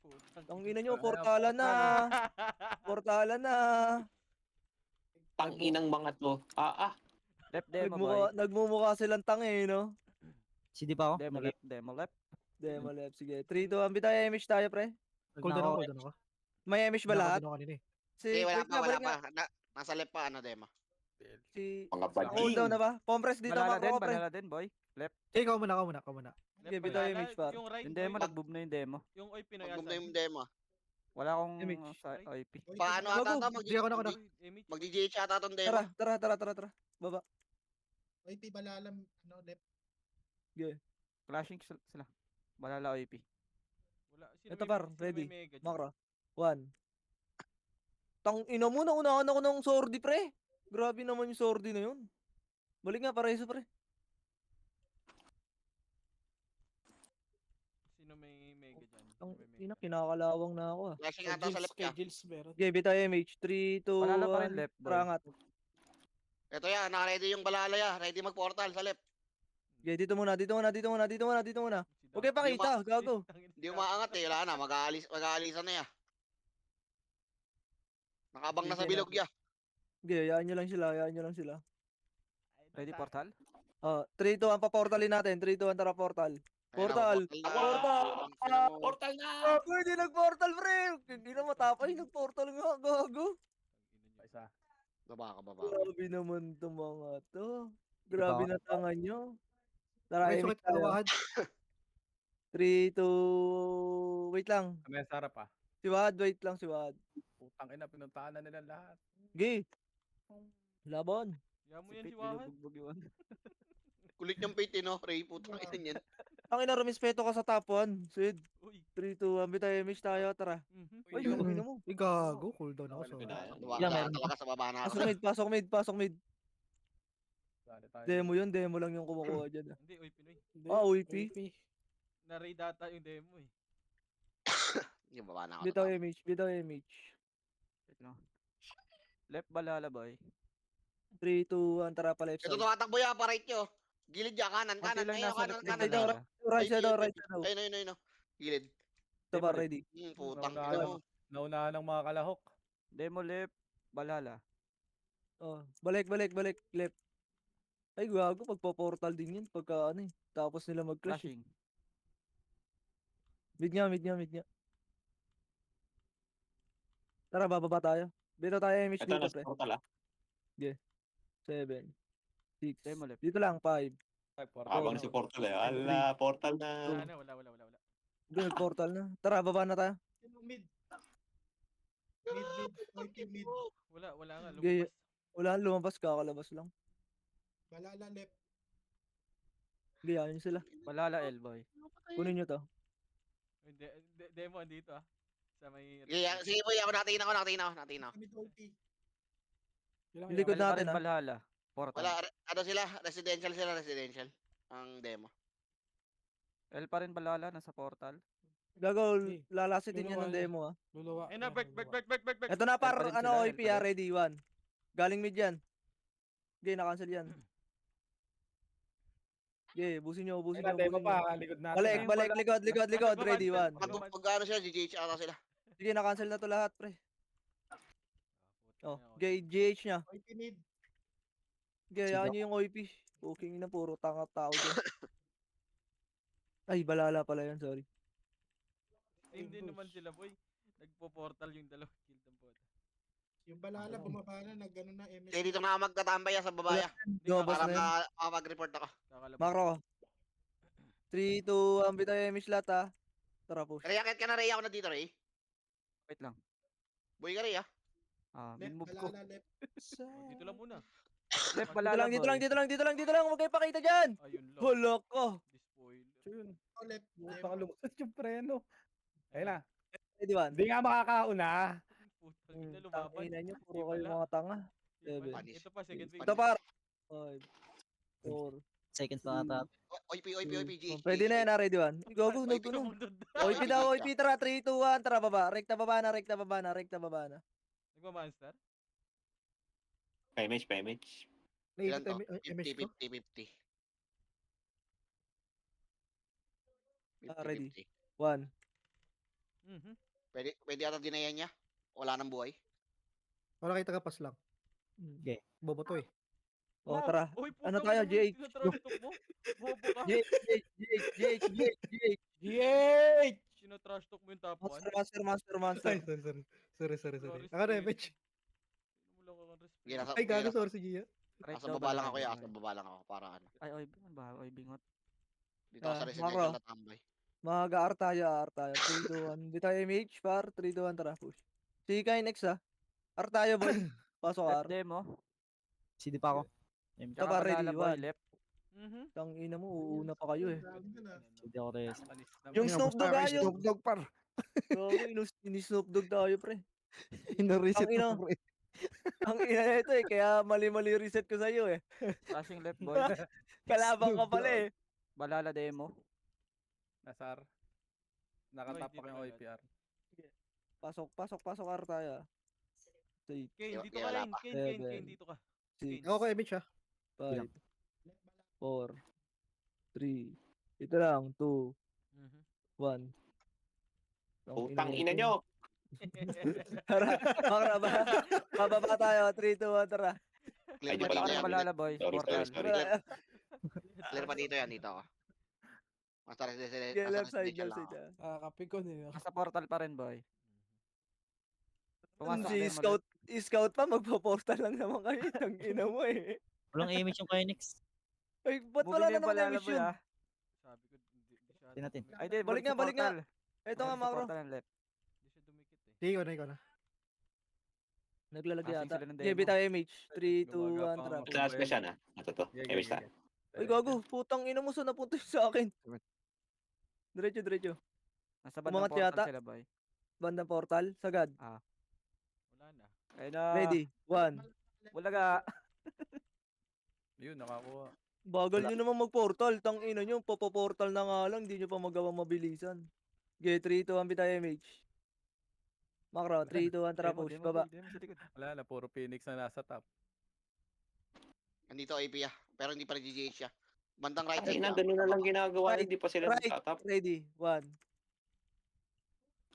Putang Ang ina nyo, Ayan, portala na. Portala na. Tang inang mga to. Left demo, boy. Nagmumukha silang tangi, no? CD pa ako? Demo left, demo left. Demo left. Sige. 3, 2, 1. Bitay MH tayo, pre. Cooldown ako, cooldown ako. May MH ba lahat? Cooldown ako kanina eh. Si, Eh, wala wait pa, nga, wala balik pa. nga. Nasa left pa, ano, demo. Si, Mga cooldown na ba? Compress dito, Balala macro din, ko, pre. balala din, boy. Left. Okay, ikaw muna. Sige, bitaw yung image, par. Yung right, Yung demo, boy. nag-boom na yung demo. Yung oy Pinoy Pag na asan? yung demo. Wala akong Image. sa OIP. Paano Gago. ata to? Hindi ako na. Image. Mag-GH ata tong demo. Tara. Baba. OIP balalam, ano, left. Flashing sila. Balala OIP. Wala. Ito, par, ready. Mega dyan? Macro. 1. Tang ina mo, naunahan ako ng sordi, pre. Grabe naman yung sordi na yun. Balik nga, pareso, pre. Sino may mega dyan? Ang Sino may ina, mega? kinakalawang na ako, ah. Flashing Kay ata sa Gilles, left kay ka. Gilles meron. Okay, bitaw MH. 3, 2, Balala pa rin 1. left, boy. Tarangat. Ito yan, naka-ready yung balala ya. Ready mag-portal sa left. Okay, dito muna. Si Okay, Dam- pakita, gago. Tangina, Hindi si umaangat eh. Wala na, mag-aalisan na ya. Nakabang na sa Hindi bilog ya. Okay, hayaan nyo lang sila. Ay, Ready tata- portal? 3, 2, 1 pa portalin natin. 3, 2, 1 tara portal. Portal. Portal. Portal na! Gago, hindi nag-portal, pre. Hindi na matapay, nag-portal nga, gago. Isa. Baba ka. Grabe naman to mga to. Grabe na tanga nyo. Tara, Okay, Emix sukit tayo. kalawahan. 3, 2, wait lang. May sarap pa. Si Wad, wait lang si Wad. Putang ina, pinuntahan na nila lahat. Gi. Laban. Yaman yan Sipit, si Wahan. binubugbog yun. Kulit yung pit, no? Ray, putang ina yan. Ang ina, rumispeto ka sa top 1. Sid. Uy. 3, 2, 1, bitay Emix tayo, tara. Ay, Yun. gago mo. Gago, cooldown ako. Sorry. Duwag meron talaga sa baba na ako. Pasok mid. Dali tayo. Demo yun, demo lang yung kumukuha dyan. Hindi, uy, Pinoy. Hindi, OP. Na-raid data yung demo eh. Yung baba na ako. Bitaw MH. Wait lang. Left balala boy. 3, 2, 1, tara pa left Ito side. tumatakbo yan, pa right nyo. Gilid ya, kanan. Konti lang Ayaw, nasa kanan. left Kanan. balala. Right shadow. Ayun. Gilid. Ito pa, ready. Putang Naunahan ina ng- mo. Naunahan ng mga kalahok. Demo left balala. Oh, balik, left. Ay, gago, magpo-portal din yun pagka ano eh. Tapos nila mag-crash eh. Flashing. Mid niya. Tara, bababa tayo. Dito tayo, MH Ito, dito, nasa pre. portal ah. 7, 6. Demo left. Dito lang, 5. Ay, portal. Habang si portal eh. Ala, portal na. Wala. Hindi, nag-portal na. Tara, baba na tayo. Yung mid. OIP mid. Wala nga, Okay. lumabas. Wala, lumabas, kakalabas lang. Balala left. Gayahin sila. Balala L boy. Kunin nyo to. Hindi, demo andito ah. Sa may... Sige boy, ako nakatingin ako. Mid OP. Yung likod L pa natin rin ah. balala. Portal. Wala, ano sila? Residential. Ang demo. L pa rin balala nasa portal. Gago, Hindi. lalasitin yan ng Luluwa yan. demo ah. Luluwa. Ayun na, Yan, back. luluwa. Ito na par, L pa rin ano, sila, OIP L pa ah, rin. ready, 1. Galing mid yan. Okay, na-cancel yan. Okay, busin nyo. Demo pa, likod natin. Balik, ah. likod, ready, 1. Pag ano sila, GGH ata sila. Sige, na-cancel na to lahat, pre. Oh, okay, GH niya. OIP mid. Okay, yan nyo yung OIP. Okay na, puro tanga tao dyan. Ay, balala pala yan, sorry. Hindi naman sila boy. Nagpo-portal yung dalawang kill ng bot. Yung balala bumaba na, nag-ano na MS. Kaya dito na magtatambay sa babaya. Lumabas Para na yan. makapag-report ako. Kakalabas. Makro ko. 3, 2, 1, bitay MH lahat ha. Tara, push. Ray, akit ka na Ray, ako na dito Ray. Wait lang. Boy ka Ray ah. Left, Move ko. balala left. Dito lang muna. Left Dito balala lang, boy. dito lang. Huwag kayo pakita dyan. Ayun lang. Hala ko. Dispoiler. Yun. Oh, left. Puta ka, lumusot yung preno. Ayun na. Ready, 1. Hindi nga makakauna. Putang ina, lumaban. Tangina nyo, puro Di kayo pala. mga tanga. Di pala. Panis. Ito pa, second wave. Ito par. 5, 4. Seconds pa ata. OIP, GH. Pwede na yan, ready, 1. Gago, OIP nagkuno. Mundod. OIP daw, OIP, tara, 3, 2, 1, tara, baba. Rekta baba na. Nagmamonster? Pa-image. Ilan Naikot to? MS ko. 50. Ready. 50. 1. Pwede ata dinayan niya. Wala nang buhay. Wala kayo tagapas lang. Okay. Bobo to eh. Oh, tara. Uy, Ano putang tayo, ina mo, JH? tinatrastok mo. Bobo ka. GH. Sinatrash talk mo yung top 1. Ay, sorry. Ako na, Mitch. Mo lang ang respect. Sige, Ay, gago, sorry si Gia. Right Nasa daw baba lang ako balala, ya. Nasa boy. baba lang ako. Para ano. Ay, oy, bingot ba? Oy, bingot. Dito ako sa Ah, residential Maro. na tambay. Mga artaya. 3, 2, 1. Di tayo MH, par. 3, 2, 1, tara, push. Si Kai next ha. Artaya, boy. Pasok Left ar. demo. CD pa ako. Ito pa, ready, balala boy, 1. left. Tang ina mo, uuna pa kayo eh. CD ako rin. Yung Snoop Dogg tayo. Snoop Dogg par. Ini-Snoop Dogg tayo, pre. Ina-reset Ang ina. mo pre. Ang ina nito eh, kaya mali-mali reset ko sa'yo eh. Flashing left boy. Kalabang ka pala eh. Balala demo. Nasar. Nakatapak yung OIPR. Pasok artaya. 6, Kane, dito ka Wala rin. pa. Kane, dito ka. 6, Ako kay Mitch ah. 5, 4, 3. Ito lang, 2, 1. Putang ina nyo. Tara, bababa tayo. 3, 2, 1, tara. Clear Ay, di ba pala dito ako yan? Balala boy, Sorry. portal. Clear pa dito yan, dito ako. Nasa Yeah, left side, residential left lang side. ako. Kakapikon eh. Nasa portal pa rin, boy. Pumasok Si din mo scout, scout pa, magpo-portal lang naman kayo. Ang ina mo eh. Walang image yung Kynix. Ay, ba't Moving wala na na yung naman balala, damage boy, yun? ah. Sabi ko, di siya Tingnan natin. dumikit. Ay, di, Balik nga, sa balik nga. portal. Ito nga, Sa macro. portal and left. Di siya dumikit eh. Sige ko na, ikaw na. Naglalagay Passing ata. sila ng JB demo. tayo image. 3, 2, Gumagapang 1, ang trap. mga Last ka siya na. Ito to. Sige, Image sige, na. sige. Uy, gago. Putang ina mo, saan napunta yun sa akin? Diretso, diretso. Nasa bandang Umangat portal yata. sila, boy. Bandang portal. Sagad. Wala na. Ayun na. Ready. 1. Wala ka. Yun, nakakuha. Bagal nyo naman mag-portal. Tang ina nyo. Popo-portal na nga lang. Di nyo pa magawang mabilisan. Get 3, 2, 1, tayo image. Macro. 3, 2, 1, tara Demo, push. demo, Baba. boy. Demo sa likod. Wala na, puro Phoenix na nasa top. Nandito AP ah. Pero hindi pa rin GGH siya. Bandang right Ay, side na, lang. ganun na lang Baba. ginagawa. Right, Hindi pa sila Right. nagtatap. Ready. 1.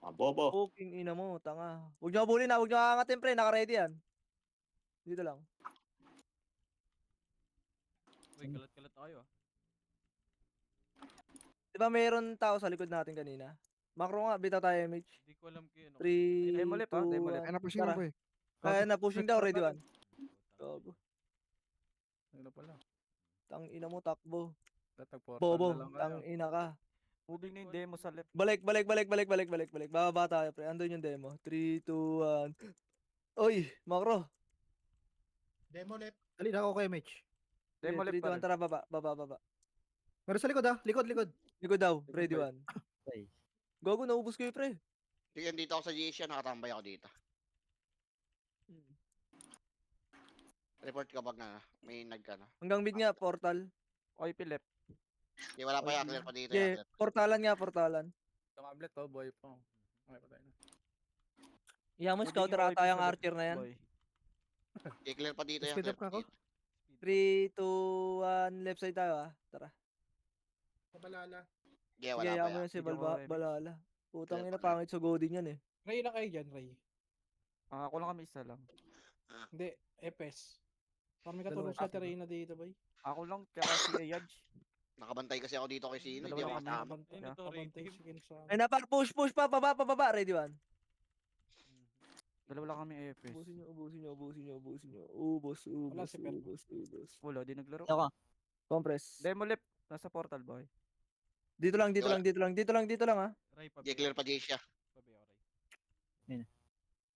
Ah, bobo. Fucking ina mo. Tanga. Huwag nyo abulin na. Huwag nyo aangatin pre. Naka-ready yan. Dito lang. Uy, kalat-kalat tayo ah. Di ba mayroon tao sa likod natin kanina? Macro nga. Bitaw tayo image. Hindi ko alam kaya ano. 3, Demo left, ah, 2, demo left. Ay, na-pushing mo, Tara. boy. Kaya na pushing daw. Ready 1. Gago. Ano pala? Tang ina mo. Takbo. Dapat nag-portal Bobo. na lang kayo. Tang ina ka. Moving na yung demo sa left. Balik. Bababa tayo pre. Andun yung demo. 3, 2, 1. Uy. Macro. Demo left. Dali na ako kay Mitch. Demo 3, left 2, pa 1. rin. Tara. Baba. Meron sa likod, ah. Likod. Likod daw. Ready boy. 1. Ay. Gago. Naubos ko yung pre. Sige, dito ako sa GH siya. Nakatambay ako dito. Report ka pag na. May nag ka na. Hanggang mid nga. Portal. OIP left. Okay, wala pa yan. Clear pa dito Yeah. yan. Portalan nga. Portalan. Tumablet to, boy pa. Okay, patay na. Iya mo. Moving Scouter yung OIP ata yung sa left, archer na yan. boy. Okay, clear pa dito yan. Speed Clear up pa ka ako. dito. 3, 2, 1. Left side tayo ah. Tara. Sa balala. Yeah, Sige, wala pa yaman yan. yan si Hindi ko aiming. Balala. Putang Clear ina, pa pangit sa Godin yan eh. Ray lang kayo dyan, Ray. Ako lang kami isa lang. Hindi, Epes. Parang may Dalawa katulong sa kasi ba? Terena dito, boy. Ako lang, kaya si Ayaj. Nakabantay kasi ako dito kay Sino. Hindi Dalawa ako lang kasama. Kabantay, Ayun, ito, kabantay rating. si Ken sa... Ay napar, push pa, pababa, ready 1. Dalawa lang kami AFS. Ubusin nyo. Wala si Perko. Ubus. Wala, di naglaro. Ako. Compress. Demo left. Nasa portal, boy. Dito lang ah. Ray, pa Okay, clear pa GH siya. Pabayaw, Ray.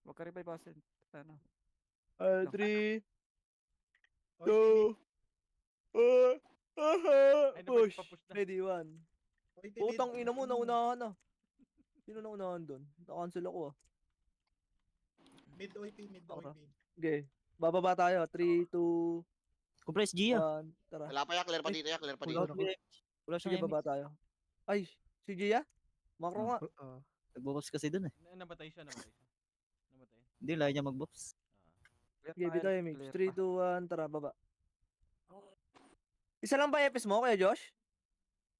Huwag ka rin bypassin. Ano? 3, OIP 2, Ay, push. napapush na. Ready 1. OIP mid. Putang ina mo, naunahan na. Sino naunahan doon? Na-cancel ako ah. Mid OIP. Okay. Okay. Bababa tayo. 3, 2, Compress Gia. 1. Tara. Wala pa yan. Clear pa dito yan. Clear pa Wala dito. na. Wala Sige, siyang baba tayo. Ay, si Gia? Macro nga. Nag-buffs kasi dun eh. Namatay siya. Namatay. Hindi, layo niya mag-buffs. Clear Sige, pa dito yan, image. clear 3, pa. 2, 1. Tara, baba. Isa lang ba EPS mo, Kuya Josh?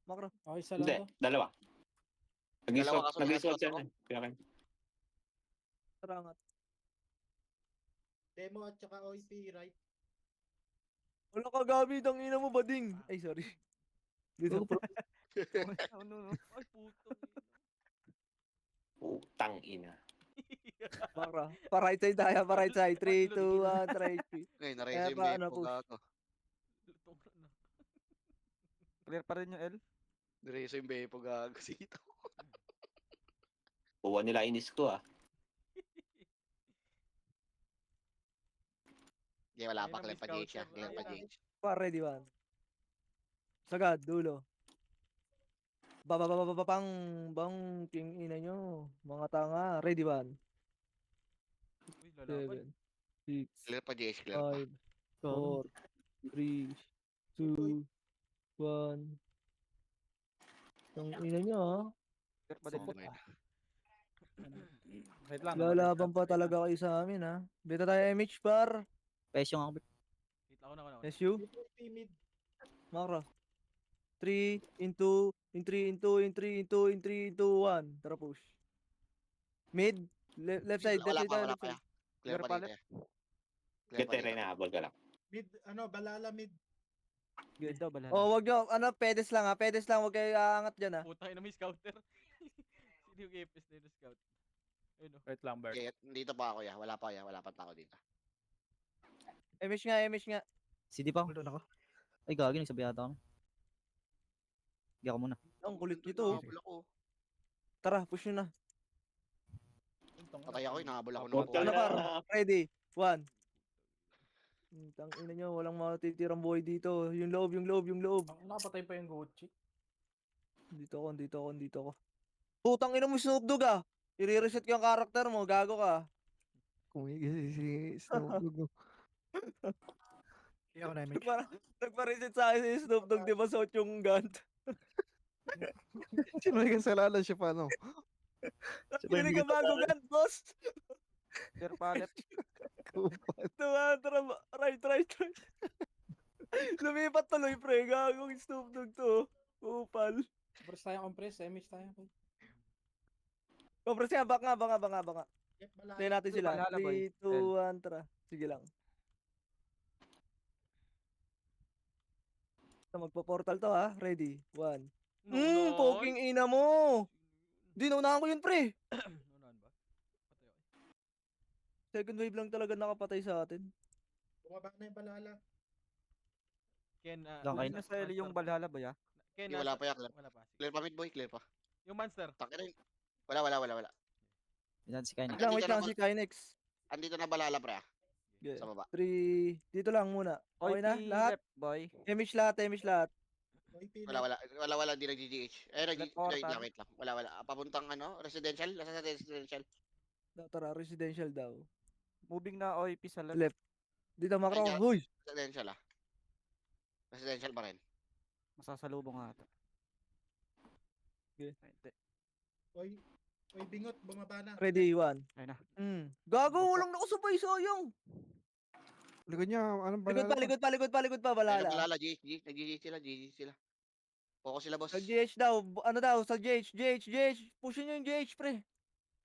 Macro. Okay, isa Hindi, lang to. dalawa. Dalawa kaso Nag-isot nag-shot siya ako. na. Kaya kayo. Tara nga. Demo at saka OIP right. Wala ka gamit ang ina mo, bading. Ay, sorry. Dito. No. Ay, puto. Putang ina. Macro. Pa-right side tayo, pa-right side. 3, 2, 1. Tara, HP. Okay, Kaya na-raise yung pa, ano, bepo. push. Gago. Lutong na. Clear pa rin yung L. Na-raise yung bepo. Gago. Sito. Buwan nila inis to ah. Yeah, wala Ayun pa. ang Clear pa may GH siya. scouter. Clear pa Ayun GH. Pa, ready 1. Sagad, dulo. Bababababang, bang, king ina nyo. Mga tanga. Ready 1. Uy, lalaban. 7, 6, Clear pa GH. Clear pa. 5, 4, 3, 2, 1. Ang ina nyo ah. Clear pa din. Okay. Wait lang. Lalaban pa talaga kayo sa amin ha. Beta tayo MH bar. Pesyo nga ako. Wait, ako na. SU. OIP mid. Makro. 3 into 1. Tara push. Mid. Left side. Wala Left pa. side. Wala Left pa. side. Clear Clear pa pa dito. Clear Get pa rin dito. na habol ka lang. Mid, balala mid. Mid daw, Valhalla. Oh, wag nyo, pedes lang ha, pedes lang, wag kayo aangat dyan ha. Putang ina, may scouter. Sino yung Epes na yung scout? Ayun o. Wait lang, Bert. Okay, dito pa ako ya. Wala pa ya. Wala pa ako dito. Emish nga. CD pa. Hold on ako. Ay, gagi, nagsabi yata kami. Hindi ako muna. Ang kulit nyo to. Nahabol ako. Tara, push nyo na. Patay ako, nahabol ako ng Portal Ano buhay. par? na. Ready? 1. Tang ina nyo, walang matitirang buhay dito. Yung loob. Nakapatay pa yung Gucci. Dito ako. Putang ina mo, Snoop Dogg ah. I-reset ko yung karakter mo, gago ka. Kumigil si Snoop Dogg. Hindi ako na-image. Nagpa-reset sa akin si Snoop Dogg, di ba suot yung gun? Sino may kasalanan siya pa, no? Hindi ka bago gun, boss. Sir Palet. Tara, right. Lumipat tuloy, pre. Gagong Snoop Dogg to. Upal. Compress tayo, compress. Image tayo. Compress nga, baka nga. Yep, Valhalla. Tayo natin sila. Valhalla, boy. 3, 2, 1, tara. Sige lang. Magpa-portal to ha. Ready? 1. Poking ina mo. Di, naunahan ko yun, pre. Unahan ba? Patay ako. Second wave lang talaga nakapatay sa atin. Bumaba na yung Valhalla. Ken, Lang kayo. Nasa L yung Valhalla ba ya? Ken, Hindi, wala pa ya. Clear. Wala pa. Sige. Clear pa mid boy, clear pa. Yung monster. Takin na. Wala. Yan si Kainex. Wait lang si Kynex. Andito na balala pre. Okay. Sa baba. 3, dito lang muna. Okay OP na? Lahat? left, boy. Image lahat. OIP Wala, di nag-GGH. Left portal. Wait lang. Wala. Papuntang residential. Nasa residential. Tara, residential daw. Moving na OP sa left. Left. Dito makro. Ayan. Huy! Residential ah. Residential pa rin. Masasalubong nga ata. Okay. Ay, hindi. Oy, bingot, bumaba na. Ready, 1. Ayun na. Gago, walang nakasabay, sayang. Likod niya, anong Likod pa, Balala. balala. Balala, GG. Nag-GG sila. Focus sila boss. Sa GH daw, sa GH. Pushin nyo yung GH, pre.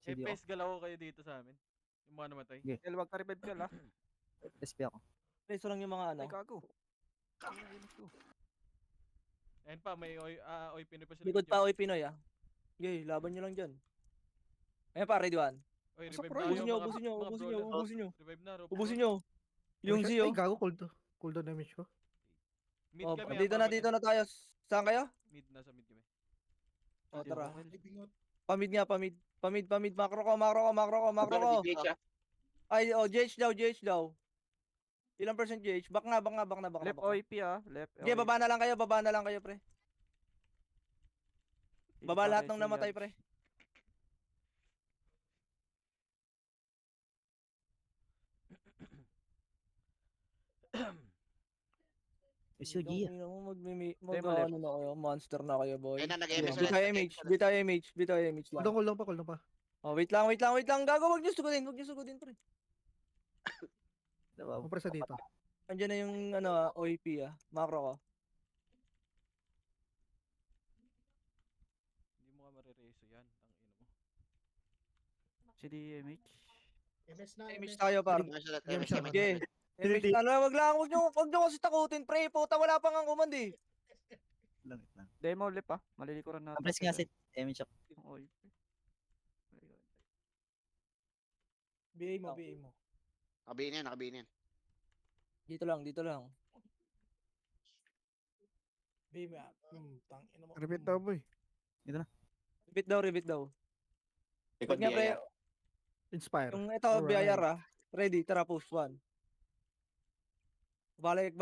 CD ako. Epes, galaw kayo dito sa amin. Yung mga namatay. Okay. El, wag ka revive ka la. SP ako. Preso lang yung mga ano. Ay, gago. Ayan pa, may oy Pinoy pa sila. Likod pa, oy Pinoy ah. Okay, laban nyo lang dyan. Ayan pa, ready, 1. Oy, Sa revive pro, na Ubusin nyo, mga ubusin nyo. Revive na, Rob. Ubusin nyo. Yung Ay, Zio. gago, cooldown damage ko. Mid Oh, kami. dito na tayo. Saan kayo? Mid, nasa mid kami. O, tara. Oy, bingot. Pamid nga. Makro ko. GGH ah. Ay, GH daw. Ilang percent GH? Bak na. Left OP ah. Left Okay, baba na lang kayo, pre. Baba lahat ng namatay, pre. SUG ah. Ano na kayo, monster na kayo, boy. Ayun na, nag-MS Bitaw image. Bitaw image lang. Cooldown pa. Oh, wait lang. Gago, wag niyo sugutin, pre. Diba? Compress na dito. Andiyan na yung OAP ah. Macro ko. Hindi mo ka marireso yan. Ang ino mo. CDMH. MS na, Image tayo, par. MS. Okay. Image, wag nyo kasi takutin, pre. Puta, wala pang ang command eh. Langit lang. Demo left ah. Malilikuran natin. Compress nga si Image ako. OP. BA mo. Nakabihin yan. Dito lang. BA mo. Tang ina mo. Repeat daw, boy. Repeat daw. Likod Nga, pre. niya. Inspire. Yung ito, Alright. BIR ah. Ready, tara, push 1. Balik,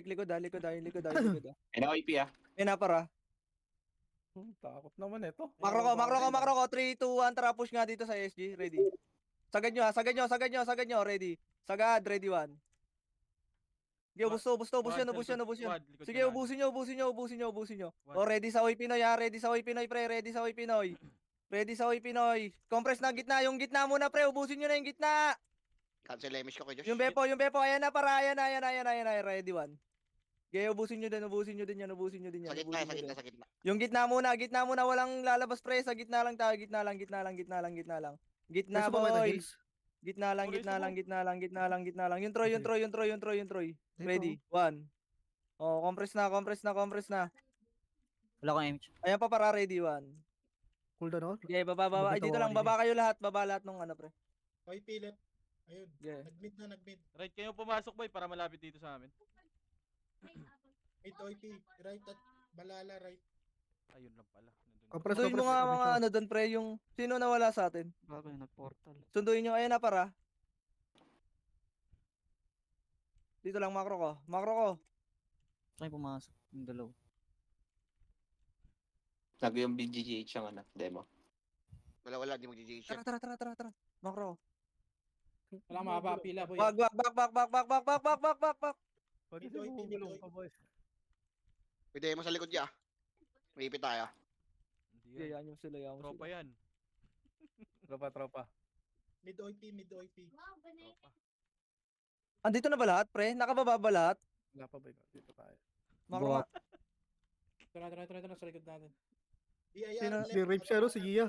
likod ah. Ayun na, OP ah. Yan na, para. Takot naman ito. Makro ko. 3, 2, 1, tara, push nga dito sa SG. Ready. Sagad nyo. Ready. Sagad, ready 1. Sige, ubus yan. Sige, ubusin nyo. Oh, ready sa Oy Pinoy ha. Ready sa Oy Pinoy. Compress na gitna. Yung gitna muna, pre. Ubusin nyo na yung gitna. Cancel MS ko kay Josh. Yung Bepo. Ayan na, para. Ayan. Ready 1. Okay, ubusin nyo din yan. Sa gitna. Yung gitna muna. Walang lalabas, pre. Sa gitna lang tayo. Gitna lang. Gitna, Nasa baba na boy. heals. Gitna lang. Yung Troy. Ready. 1. Oh, compress na, compress na, compress na. Wala akong image. Ayan pa para ready 1. Cooldown ako. Okay, baba, baba. Ay, Bakit dito ako lang, kanina? baba kayo lahat. Baba lahat nung ano, pre. OIP left. Ayun. Yeah. Nag-mid na, nag-mid. Right kayo pumasok boy para malapit dito sa amin. Mid OIP. Right at balala right. Ayun lang pala. Nandun. Compress, Sunduin mo nga compress. mga ano doon, pre, yung sino nawala sa atin. Bago yung nag-portal. Sunduin nyo, ayan na para. Dito lang, macro ko. Macro ko. Saan yung pumasok? Yung dalaw. Nag yung BGH ang ano, demo. Wala, di mag-GG siya. Tara. Macro ko. Wala mahaba pila, boy. Bak. Pwede Mid OIP, mid bumulong OIP. pa, boys. Pwede mo sa likod niya. May ipit tayo. Hindi yan. Yan yung sila, yan yung Tropa sila. yan. Tropa. Mid OIP, mid OIP. Tropa. Andito na ba lahat, pre? Nakababa ba lahat? Wala pa, boy. Dito tayo. Macro Bawa. nga. Tara, sa likod natin. BIR Sino- left. Si Rip siya, no? Si Gia.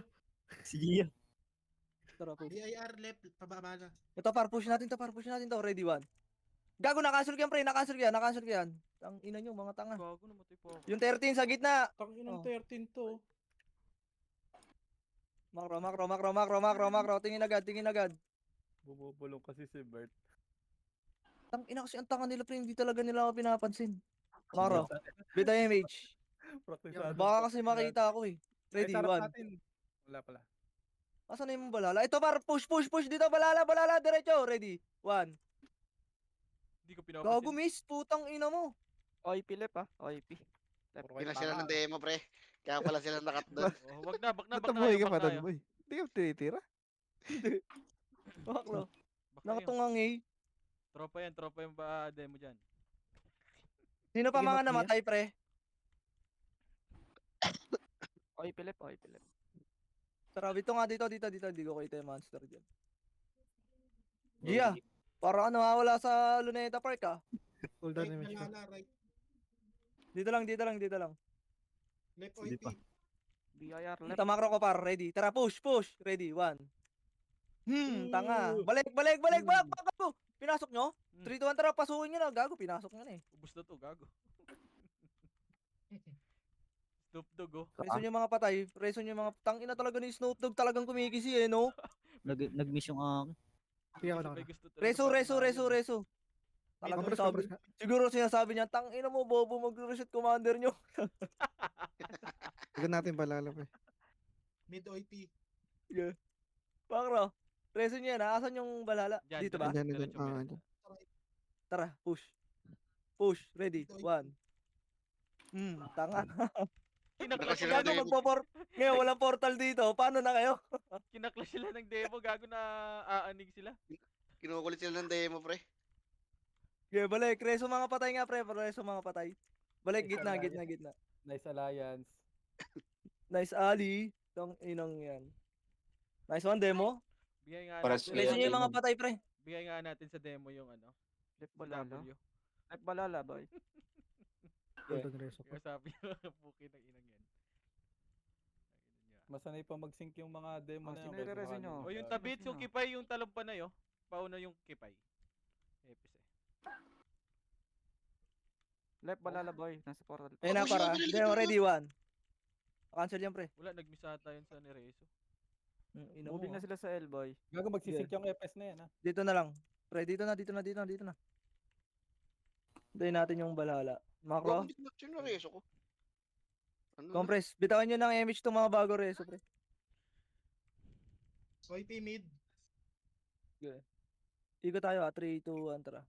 Sige. Tara, push. BIR left. Pababa na. Ito, push natin to. Ready 1. Gago, nakancel ko yan, pre. Nakancel ko yan. Ang ina nyo, mga tanga. Gago namatay po ako. Yung 13 sa gitna. Tang inang Oh. 13 to. Macro. Tingin agad. Bumubulong kasi si Bert. Tang ina kasi ang tanga nila, pre. Hindi talaga nila ako pinapansin. Macro. Bita image. Praktisado. Baka kasi makita ako eh. Ready, Ay, sarap 1. natin. Wala pala. Asan na yung balala? Ito push dito, balala, diretso. Ready, 1. Hindi ko pinapansin. Gago, miss. Putang ina mo. OIP left ah. OIP. Left. Puro kayo Pila sila tanga. ng demo, pre. Kaya pala sila nakat doon. Oh, wag na, back na Natabuhay kayo, ka pa back doon, tayo. boy. Hindi ka tinitira. Macro. Back tayo. Nakatungang eh. Tropa yung ba demo dyan. Sino pa Sige, mga Makia. namatay, pre? OIP left, OIP left. Tara, dito nga dito. Hindi ko kita yung monster dyan. Gia, parang ano, nawawala sa Luneta Park ah. Cooldown Right image ko. balala right. Dito lang. Left Hindi OIP. pa. BIR left. Ito, macro ko par. Ready. Tara, push. Ready, 1. Tanga. Balik. Gago. Pinasok nyo? 3-2-1, tara, pasukin nyo na. Gago, pinasok nyo na eh. Ubus na to, gago. Snoop Dogg oh. Reason yung mga patay. Tangina talaga ni Snoop Dogg talagang kumikisi eh, no? Nag-miss yung akin. Kaya ako May na. gusto talaga Reso. Talagang Compress, sabi. compress. Siguro sinasabi niya, tangina mo, bobo, mag-reset commander nyo. Tignan natin balala, pre. Mid OIP. Bakro. Reso niya na, asan yung balala? Dyan, Dito ba? Dyan, diretso, dyan. diretso. Tara, push. Ready, 1. Tanga. Kinaklash Sila sila, ng demo. Ngayon, walang portal dito. Paano na kayo? kinaklash sila ng demo, gago na aanig sila. Kinukulit sila ng demo, pre. Okay, balik. Reso mga patay nga, pre. Reso mga patay. Balik, gitna. Nice alliance. Nice Ali. Tong inong yan. Nice one, demo. Bigay nga Para natin. sa- Reso Kaya niya yung mga demo. patay, pre. Bigay nga natin sa demo yung ano. Left si balala. W. Left balala boy. Cooldown reso ko. Kaya sabi ng puki ng inang yan. Ayun niya. Masanay pa mag-sync yung mga demo Oh, na yun. sino kaysa i-resin mga nyo? ninja. O yung Ano tabits, sino? yung kipay, yung talong panay oh. Pauna yung kipay. Epis eh. Left balala boy. Nasa portal. Ayun na, push para. yun, pinili Demo, ko. ready, 1. Cancel yan, pre. Wala, nag-miss ata yun sa Nereso. Ina mo, Moving na ah. sila sa L boy. Gago magsisync yung FS na yan, ha? Dito na lang. Pre, dito na. Hintayin natin yung balala. Macro. Sino reso ko? Ano na? Compress. Bitawan nyo ng image itong mga bago reso, pre. OIP mid. Igo tayo, 3, 2, 1, tara.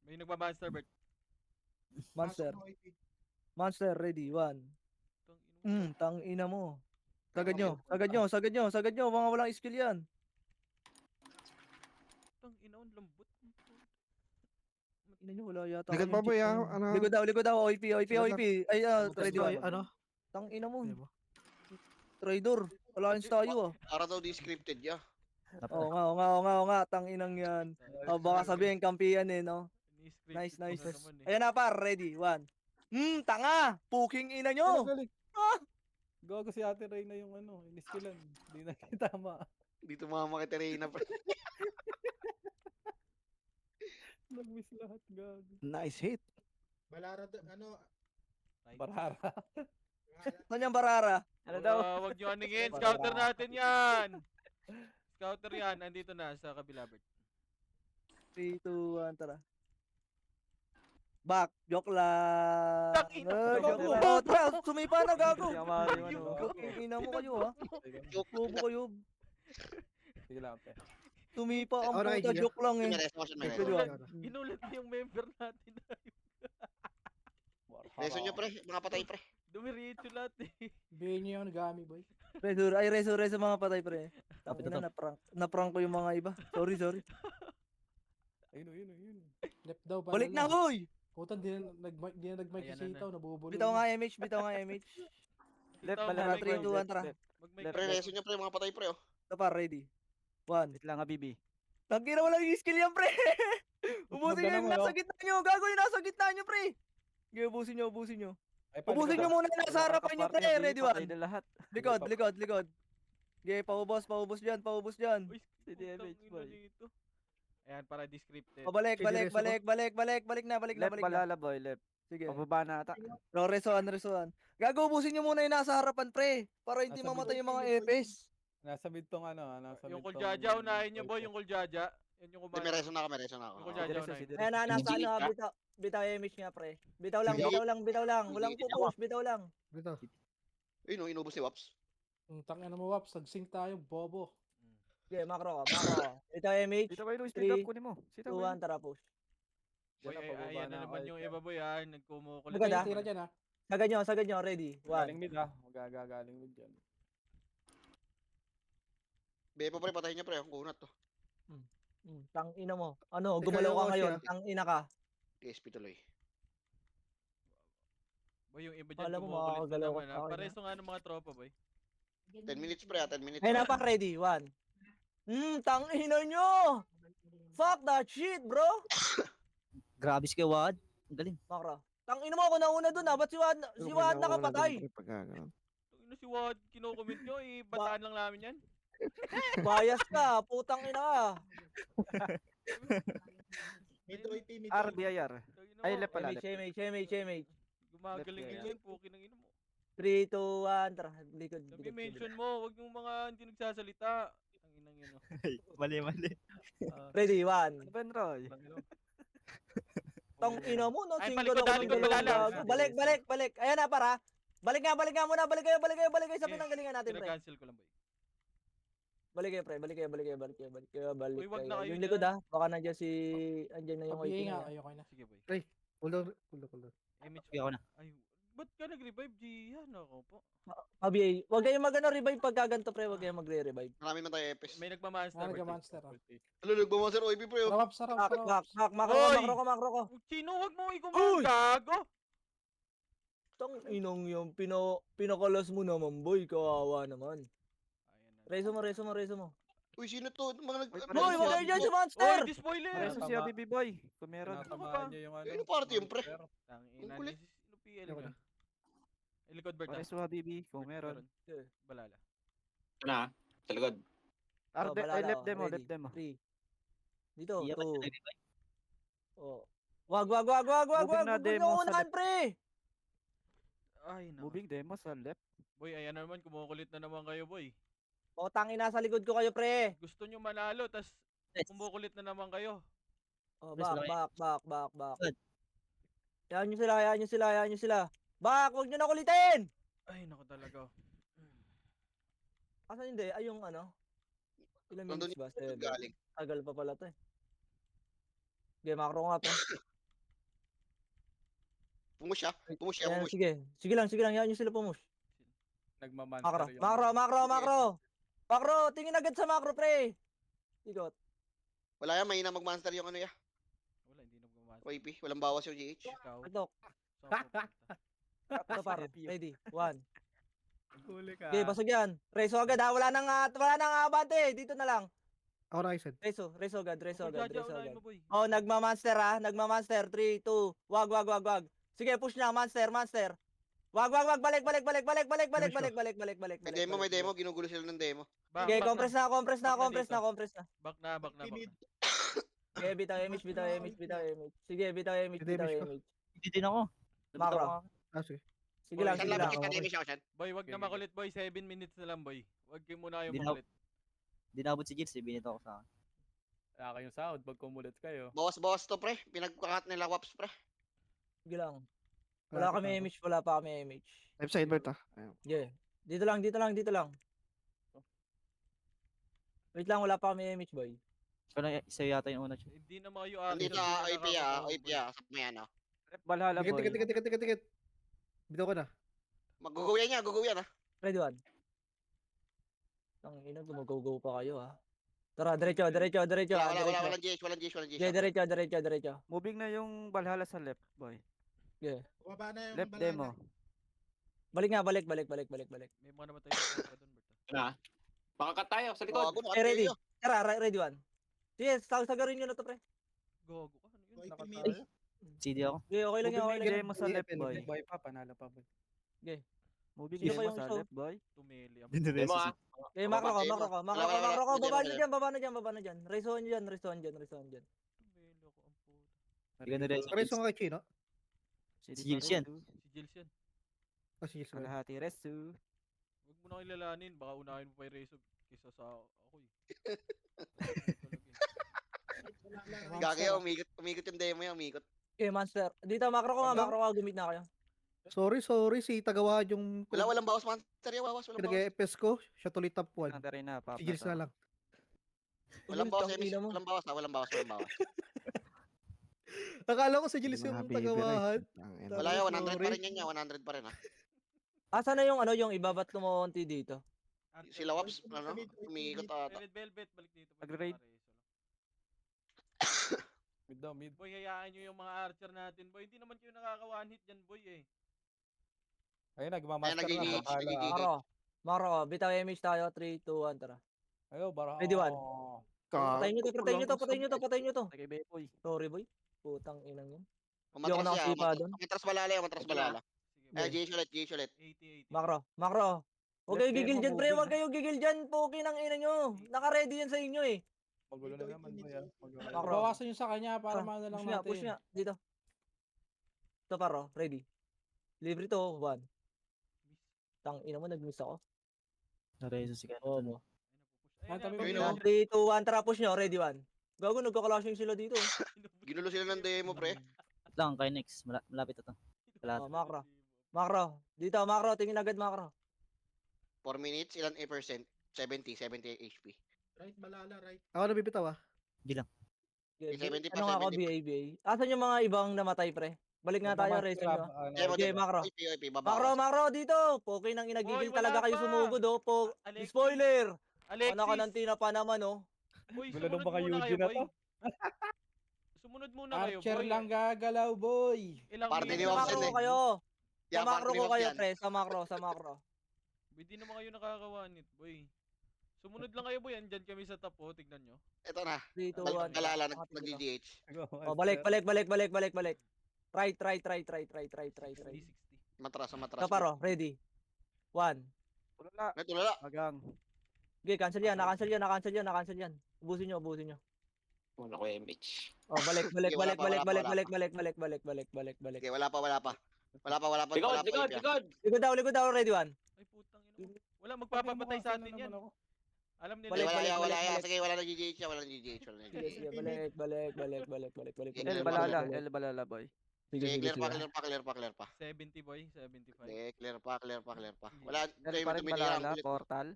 May nagba-monster bird. Monster. Pasok na OIP. Monster, ready, 1. Tang ina mo. Tang ina mo. Sagad nyo. Mga walang skill yan. Tang ina, ang lambot. Ina nyo, wala yata. Likod kaming pa, boy, cheat ah. na- Ano? Likod daw. OIP. Ay, ready, Ay, 1. ano? Tang ina mo. Demo. Trader. Alliance tayo ah. Para daw di scripted ya. Oo nga. Tang inang yan. Oh, baka sabihin kampiyan eh, no? Nice. Ayan na par, ready, 1. Tanga! Puking ina nyo! Galing. Gago si Ate Reyna yung ano, iniskilan. Hindi na tama. Dito mga Reyna, pre. Nag-miss lahat, gago. Nice hit. Balara, ano, Barara. Saan yung Barara? Ano daw? Wag nyo aningin. Scouter natin yan. Scouter yan. Nandito na sa kabila, Bert. 3, 2, 1, tara. Back, joke lang. Tangina, Ay, joke gago. lang. Oh, tara, sumipa na gago. Hindi ako maaari ano. Ina mo kayo ha. Bobo kayo. Sige lang, te. Sumipa ang Alright, puta, sige. joke lang eh. Mereso ko siya, mereso. Ikaw yun. Inulit mo yung member natin. Mereso nyo, pre. Mga patay, pre. Dumiretso lahat eh. Bihin niyo yung Gami boy. Reso mga patay pre. Tapos na na-prank ko yung mga iba. Sorry. Ayun. Left daw pa. Balik na hoy. Putan, di na nag-mic Ayan si na. Sitaw, nabubuli. Bitaw nga MH. Left Ito, pala. Tara, mag-mic 3, ka. 2, 1, tara. Mag-mic Left, ka. Pre, reso nyo, pre. Mga patay, pre, oh. Ito pa, ready. 1. Wait lang, Habibi. Tangkira wala yung skill yan pre. Ubusin nyo yung nasa gitna nyo. Gago yung nasa gitna nyo pre. Sige, ubusin nyo. Ay, Ubusin nyo muna yung nasa harapan nyo pre. Ready Patay 1. na lahat. Likod. Sige, paubos dyan. Uy, Hindi, putang MH, ina boy. nito. Ayan, para descripted. Pabalik, Sige, balik na. Left balala boy, left. Sige. Pababa na ata. Resoan. Gago, ubusin nyo muna yung nasa harapan pre. Para hindi Nasa mamatay mid. yung mga EPS. Nasa mid tong ano, nasa Yung mid tong Kuljaja, unahin nyo boy, yung Kuljaja. Yan yung Pre, kumain. mereso na ako, mereso na ako. Yung Kuljaja Diretso, unahin. diretso. Ayan na, nasa Hindi, ano, ah. bitaw image nga pre. Bitaw lang. Hindi. Walang Hindi, pupush, bitaw lang. Dito. Ayun, oh, inubos si Waps. Tangina mo, Waps. Nag-sync tayo, bobo. Sige, macro. Bitaw image. Dito kayo, speed up Three, kunin mo. Sit 2, up. 1, tara push. Boy, Diyan na, pababa ayan na na naman ako, yung ito. iba boy ha. Nagkumukulit. Maganda. Tira tira dyan ha. Sagad nyo, ready. 1. Galing mid ah. Galing mid yan. Bepo, pre, patayin nyo, pre. Ang kunat, to. Tang ina mo. Ano, Ikaw gumalaw ka yung ngayon. siya. Tang ina ka. TSP tuloy. Boy, yung iba dyan Alam mo, kumukulit na makakagalaw naman ka ha. pa, Pareso nga ng mga tropa boy. 10 minutes, pre, 10 minutes. Ayun na pa, ready. 1. Tang ina nyo. Fuck that shit, bro. Grabe si Wad. Ang galing. Macro. Tang ina mo ako nauna dun Ba't si Wad nakapatay? Ano si Wad, kino-comment nyo eh. Bataan lang namin yan. Bias ka, putang ina ka. Mid OP, mid R, OP. BIR. Tangina Ay, mo, left pala. MH. Gumagaling Left din kaya. yun, pukin ng ino mo. 3, 2, 1, tara. Likod. Sabi mention mo, wag yung mga hindi nagsasalita. Ang inang yun oh. Mali. Ready, 1. Ben Roy. Tang ina mo, no? Ay, Single palikod, ako, palikod, single balala. ako. Balik. Ayan na, para. Balik nga muna. Balik kayo. Sa Okay. pinanggalingan natin, pre. Pina-cancel ko lang boy. Balik kayo, pre. Balik kayo. Uy, wag na kayo Yung likod, dyan. Baka nandiyan andyan na yung Pabihin OIP nga, na yan. ayoko na. Sige boy. Kulor. Image Sige ako na. Ay, ba't ka nag-revive, Gian? Ako po. Pabi, wag kayong revive pagka ganito, pre. Wag kayong magre-revive. Marami man tayo EPS. May nagmamonster. Nag-monster ha. Ano, nagbamonster OIP, pre, oh. Sarap, sarap. Hoy! Makro ko. Chino, wag mo ikumain, gago! Tang inong yung pinakalas mo naman, boy. Kawawa naman. Ayan na. Reso mo. Uy, sino to? Mga nag... Uy, ano, Boy, Reso. wag kayo dyan sa Oy, monster! di spoiler! Pareso si Tama. Habibi boy. Kung meron. Tinatamaan niya yung ano. Ano party yung pre? Tangina, Ang kulit. Sino PL ka? Likod Bert. Pareso Habibi. Kung meron. Balala. Ito na, sa likod. R, Oh, balala, left oh, demo, ready. left demo. 3. Dito, Iya, 2. ba't Oh. Wag. Moving na Huwag demo nyo sa unahan, pre. Ay, na. Moving demo sa left. Boy, ayan na naman, kumukulit na naman kayo, boy. O, tangin nasa likod ko kayo, pre. Gusto nyo manalo, tas Yes. kumukulit na naman kayo. Oh, Yes, back. Good. Hayaan nyo sila. Back, huwag nyo na kulitin. Ay, naku talaga. Asan hindi? Ay, yung ano? Ilang Nandun minutes ba? yung 7. galing. Tagal pa pala to eh. Okay, macro ko nga, pre. Pumush siya. Ayan, sige lang. Hayaan nyo sila pumush. Nagmamonster yung... Macro, tingin agad sa macro, pre. Ikot. Wala yan, mahina mag-monster yung ano ya. Wala, hindi na bumasa. OIP. Walang bawas yung GH. Ikaw. Patok. saan ka pupunta? Ito, par. Ready. 1. Huli ka. Okay, basag yan. Reso agad ha. Wala nang abante. Dito na lang. Horizon. Reso agad. Kuljaja, unahin mo, boy. Oh, nagma-monster ha. 3, 2. Wag. Sige, push na. Monster. Wag. Balik. May demo. Ginugulo sila ng demo. Okay, compress na. Back na. Okay, bitaw image. Sige, bitaw image. Hindi din ako. Labit Macro. ako. Ah, sige. Sige lang, Saan sige laban lang. check okay. damage ako, Shan? Boy, wag na Sige, makulit, boy. 7 minutes na lang, boy. Wag kayo muna kayong Di na- makulit. Di naabot si Jill, binito ako sa akin. Wala kayong sound pag kumulit kayo. Bawas-bawas to, pre. Pinagkakat nila Waps, pre. Sige lang. Wala kami image, wala pa kami image. Type sa invert ah. Ayun. Yeah. Dito lang, dito lang, dito lang. Wait lang, wala pa kami image, boy. Ikaw na, isa yata yung una. Chip. Hindi na mga yung Nandito OIP OIP Sa may ano. Left Valhalla Tikit, boy. tikit, tikit, tikit, tikit. Bitaw ko na. Maguguyan niya, Ready one. Ang ina, gumagaw pa kayo ha. Tara, diretso, diretso, diretso. Walang GH, walang GH, walang GH. Yeah, diretso, diretso, diretso. Moving na yung Valhalla sa left boy. Yeah. Bumaba na yung Left balala. demo. Balik nga, balik. May mga namatay na pa doon, Berta. Ano? Makakat tayo sa likod. Gago, Eh, ready. nakatayo. Tara, ready one. Sige, sagarin nyo na to, pre. Gago ka. Ano yun? OIP mid. Nakatayo. CD ako. Okay, okay lang yan, okay Moving na lang yung yan. demo sa left boy. Boy pa, panalo pa boy. Moving Sino demo pa yung sa show? left boy. Tumeli ang Demo ah. Okay, macro ko, macro ko, macro ko, Wala, macro ko. wala, Baba wala. nyo dyan, baba na dyan, baba na dyan. Reson dyan, reson dyan, reson dyan. Tumeli ako ang puta. Hindi ka na rin. Pareso nga kay Chino. CD Si Jill pa yan. resu. Si Jills yan. Ah, sige, sige. Kalahati resu. Huwag mo na kilalanin. Baka unahin mo pa yung Rezo kisa sa ako eh. Gagaya, umikot yung demo yan, umikot. Okay, monster. Dito, macro ko nga, macro ko. Gumit na kayo. Sorry, si Tagawa yung Walang bawas, monster yan, walang bawas. pinag-EPS ko. Siya tuloy top 1. Nanda rin na. Si Gilles na lang. Walang bawas, Tangina mo. walang bawas. Akala ko si Gilles Hindi yung mga baby Tagawahan. Wala yan, 100 pa Sorry. rin yan niya, 100 pa rin ha. Asa na yung ano, yung ibabat kumonti dito? Sila Waps, ano, umikot ata. Red Velvet, balik dito. Mag-raid. Mid daw, mid. Boy, hayaan nyo yung mga archer natin, boy. Hindi naman kayo nakaka-one hit dyan, boy eh. Ayun, nagmamaster na. nag-engage, Bahala. nag-engage. Macro. Macro ko. Bitaw image tayo. 3, 2, 1, tara. Ayo, bara. Ready, one. Oh. Patayin nyo to, patayin nyo to, patayin nyo to, patayin nyo to. Kay Bepoy. Sorry, boy. Putang inang yun. Umatras Hindi ako siya, nakasipa doon. umatras balala yan, umatras balala. Sige, Eh, GH ulit. 80. Macro, macro. Huwag kayo Left gigil demo dyan, pre. moving, Huwag kayo gigil dyan. Poki ng ina nyo. Naka-ready yan sa inyo eh. Magulo na naman Dito, boy. dito. Magulo na. Macro. Bawasan nyo sa kanya para Tara, maano lang Push nga, natin. push nga. Dito. Ito paro, ready. Libre to, 1. Tang ina mo, nag-miss ako. Nareso si Ken. Oo mo. Ayun Kami na, Ayun, ayun oh. na. 3, 2, 1, tara, push nyo. Ready, 1. Gago, nagkakalashing sila dito. Ginulo sila ng demo, pre. Wait lang, kay Nix. Malapit na to. Wala. Oh, macro. Macro. Dito, macro. Tingin agad, macro. 4 minutes, ilan a percent? 70 HP. Right, balala, right. Ako nabibitaw ah. Yeah, 70 pa, ano nga ako, 70 pa. BA. Asan yung mga ibang namatay, pre? Balik nga tayo, resin nyo. Demo, Okay, demo. macro. OIP, Macro, babawas. macro, dito. Poki nang inagigil Hoy, wala talaga kayo pa. sumugod, oh. Alexis. Spoiler! Alexis! Ano ka ng tina pa naman, oh. Boy, Gulo sumunod nung baka muna kayo, Eugene na boy. to. Sumunod muna kayo, Archer boy. lang gagalaw, boy. Ilang Party minutes ni Sa Waps na- macro yan eh. kayo. Sa Yeah, macro party ko Waps kayo, yan. pre. Sa macro. Hindi naman kayo nakakawanit, boy. Sumunod lang kayo, boy. Andyan kami sa top, oh. Tignan nyo. Ito na. 3, 2, 1. Balala, nag-GH. Oh, balik. Right. 60. Matras. Ito paro, ready. 1. Tulala. May tulala. Magang. Okay, cancel yan. Na-cancel yan. Ubusin nyo. Wala ko image. Oh, balik. Sige, wala pa. Balik. Okay, wala pa. Likod! Likod daw, ready, 1. Ay, putang ina mo. Wala, magpapapatay sa atin yan. Alam nila. Balik. Wala. Sige, wala na GH. Sige, balik. Sige, El Balala boy. Sige, clear pa. 70, boy. 75. Sige, clear pa. Wala, El kayo pa rin tumitira. Balala. Portal.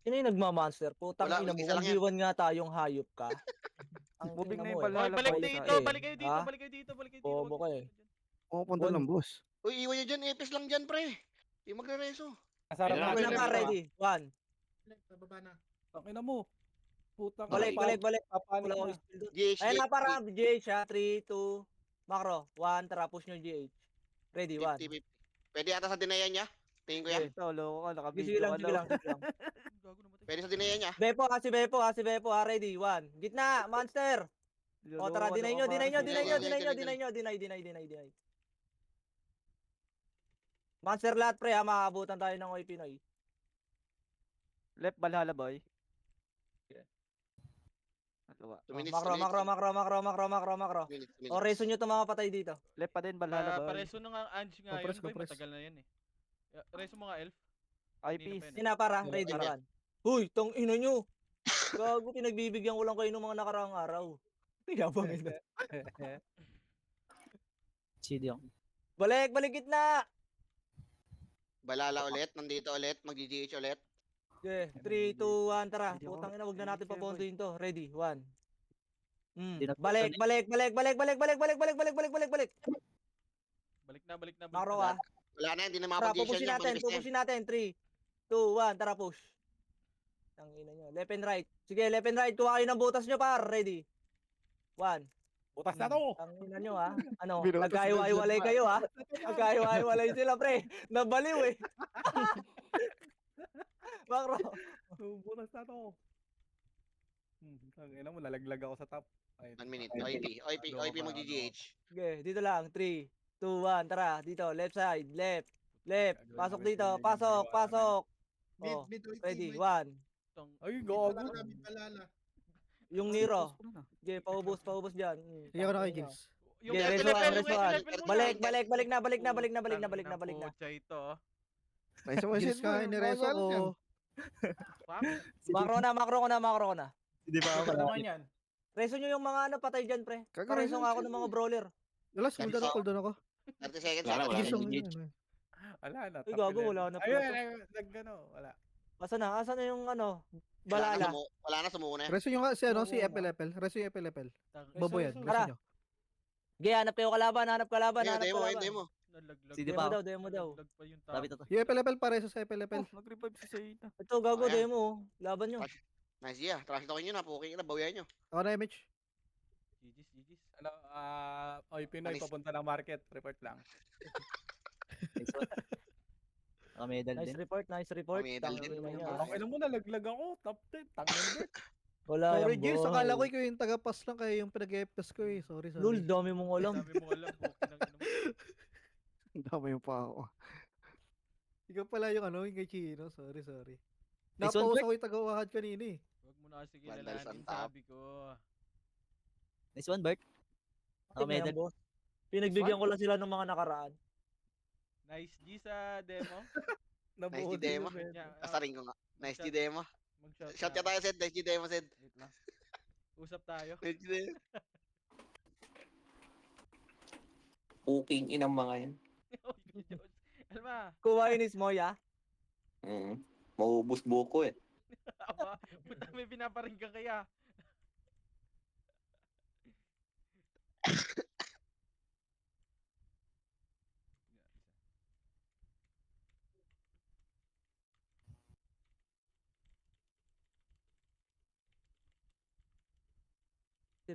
Sino yung nagmamonster? Putang Wala, ina mo. mag-isa lang yan. One nga tayong hayop ka. Ang Moving ina na yung mo, eh. Hoy, Balala balik boy. dito. eh. Balik kayo dito. Ha? Balik kayo dito. Bobo ka eh. Pupunta One. ng boss. Uy, iwan nyo dyan. Epis lang dyan, pre. Yung magre-reso. Kasarap Ayun na. na, Una pa, ready. 1. Bababa na. Tangina mo. Putang Balik. Papanik Wala na. akong skill doon. GH. Ayun na, para GH ha. 3, 2. Macro. 1. Tara, push nyo GH. Ready, 1. 50. Pwede ata sa dinaya niya. Tingin ko yan. Ito, loko ka. Sige Naka-video lang. ka daw. Gago namatay. Pwede sa dinaya niya. Bepo ha. Ready, 1. Gitna, monster. O tara, Loko ka, deny nyo. Sige. Monster lahat, pre ha. Makakabutan tayo ng OIP Pinoy. Left Valhalla boy. Kaliwa. 2 minutes, Makro, 2 minutes. makro, makro, makro, makro, makro, makro. 2 minutes, 2 O, minutes. reso nyo itong mga patay dito. Left pa din, Valhalla boy. Pareso nung ang Ange nga Compress, yun, boy. compress. Matagal na yan eh. Reso mo nga, Elf. Eyepiece. Kanina pa yun. Sina para, Wala, ready, wala. run. Huy, tong ina nyo. Gago, pinagbibigyan ko lang kayo ng mga nakaraang araw. Yabang ina. CD ako. Balik, balik gitna! Balala ulit, nandito ulit, mag-GGH ulit. Okay, 3, 2, 1, tara. Hindi ako- Putang ina, wag na hindi natin kayo, boy. papontuin to. Ready, 1. Di na- Balik, balik, balik, balik, balik, balik, balik, balik, balik, balik, balik, balik. Balik na, balik na, balik Makro na. ah. Wala na, hindi na Tara, makapag-GGH pupushin yan, natin, manifest na yan. pupushin natin. 3, 2, 1, tara push. Tangina nyo. Left and right. Sige, left and right. Kuha kayo ng butas nyo par. Ready. 1. Butas na to! Tangina nyo ha. Ano, Binutas na nagkahiwa-hiwalay dyan, kayo ha. Nagkahiwa-hiwalay sila pre. Nabaliw eh. Makro. Butas na to! Ang ina mo, nalaglag ako sa top. Ay, 1 minute, OIP mag-GGH. Sige, dito lang. 3, 2, 1, tara. Dito, left side. Left. Left. Pasok dito. Pasok, pasok. Mid, Oh, mid, OIP. ready. mid. 1. Ay, Mid gago. balala, mid balala. Yung Nero. Sige, paubos dyan. Sige ako na kay Gills. Yung Okay, Elf, reso Elf, one, Elf, reso Elf, one. Elf, Elf, Balik, Elf. balik, balik na, balik na, balik na, balik na, balik na, Tangina, balik na. pucha ito. Nice mo, Gills ka, inireso ko. Fuck. Makro na, makro ko na, makro ko na. Hindi pa ako Ano naman yan? Reso nyo yung mga ano patay dyan, pre. Kagawa Pareso yan, nga ako sino? ng mga brawler. Wala, cooldown ako. 30 seconds. Wala, wala. Gills yung GGH. Wala na. Ay, top gago, 11. wala na Ayun, pala to. ayun, nagano, wala. Asa na? Asa na yung ano? Balala. Wala na, sumuko na yan. Reso yung si ano, si Oo, FLFL. Reso yung FLFL. Tang- Bobo yan, Reso. reso Tara. nyo. Ge, hanap kayo kalaban, hanap kalaban, Demo, hanap demo, kalaban. demo. Nalaglag. CD Demo pa daw, ako. demo daw. Nalaglag pa yung Lapit tao. na to. Yung FLFL pareso sa FLFL. Oh, nag-revive si Zayna. Ito, gago, Oh, yan. demo. Laban nyo. Nice, yeah. Traffic ako nyo na, puking na, bawian nyo. Ako na, MH. GG's, GG's. Ano, oy, Pinoy, Anis. papunta ng market. Report lang. Next one. Naka-medal Nice din. report, nice report. Medal din. Tangina nyo, Okay. ah. Okay na mo, nalaglag ako. Top 10. Tangin din. Wala Sorry, yung Gills. boy. Akala ko ikaw yung taga-pass lang kayo yung pinag-FPS ko eh. Sorry, Lul, sorry. dami mong alam. Sabi mo alam, puking ng ina mo. Ang dami yung pa ako. Ikaw pala yung ano, yung kay Chino. Sorry, sorry. Nice one, Napaus Brek. ako yung taga-wahad kanina eh. Huwag mo na kasi Vandals kilalanin, on top. sabi ko. Nice one, Bert. Naka-medal. Boss. Pinagbigyan ko lang sila ng mga nakaraan. Nice G sa demo. Nice Nabuo G demo. din yung Yeah, Kasaring ko nga. Nice G demo. Mag-shot Shot ka tayo, Sed. Nice G demo, Sed. Wait lang. Usap tayo. Nice G demo. Puking inang mga yan. Alma, Kuwainis mo, ya? Maubos buko eh. aba, puta may pinaparinggan kaya.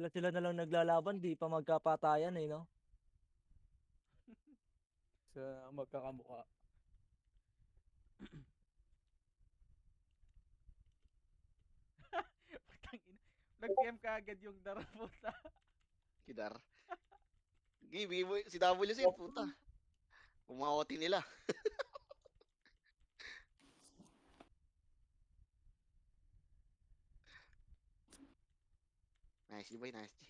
Sila na lang naglalaban, di pa magkapatayan eh, no? Sa magkakamukha. Putang ina. Nag-PM ka agad yung daraputa. Kidar. Gibi mo, si WC, puta. Umakoti nila. Nice G, boy, nice G.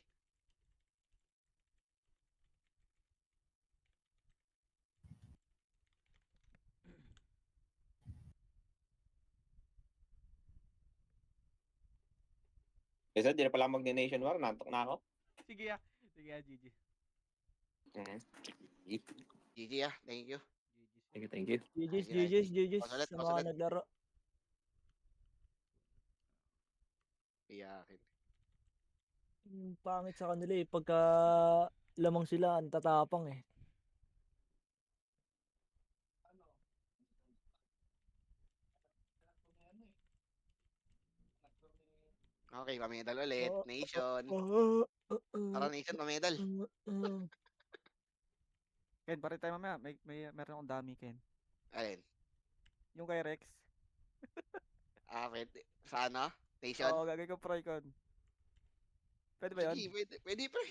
Kasi di na pala mag-nation war, nantok na ako. Sige ah. Sige ah, GG. GG ah, thank you. GG. Thank you. GG's, Nice, nice. GG's, GG's Pause ulit, sa pause mga ulit. naglaro. Iyakin. Pangit sa kanila eh. Pagka lamang sila, ang tatapang eh. Okay, pamedal ulit. Oh, Nation. Tara, Nation, pamedal. Ken, pare tayo mamaya. Meron akong dami, Ken. Alin? Yung kay Rex. Pwede. Sa ano? Nation? Oo, gagawin ko Proicon. Pwede ba yun? Sige, pwede pre.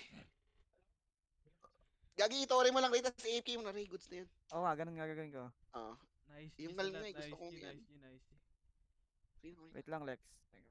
Gagi, itorin mo lang rito sa AP mo na rin. Goods na yun. Oo nga, ganun nga gagawin ko. Oo. Nice Yung G sa galing lahat. na eh, gusto Nice kong G, yan. nice G, nice G. Sige, okay. Wait lang, Lex. Teka.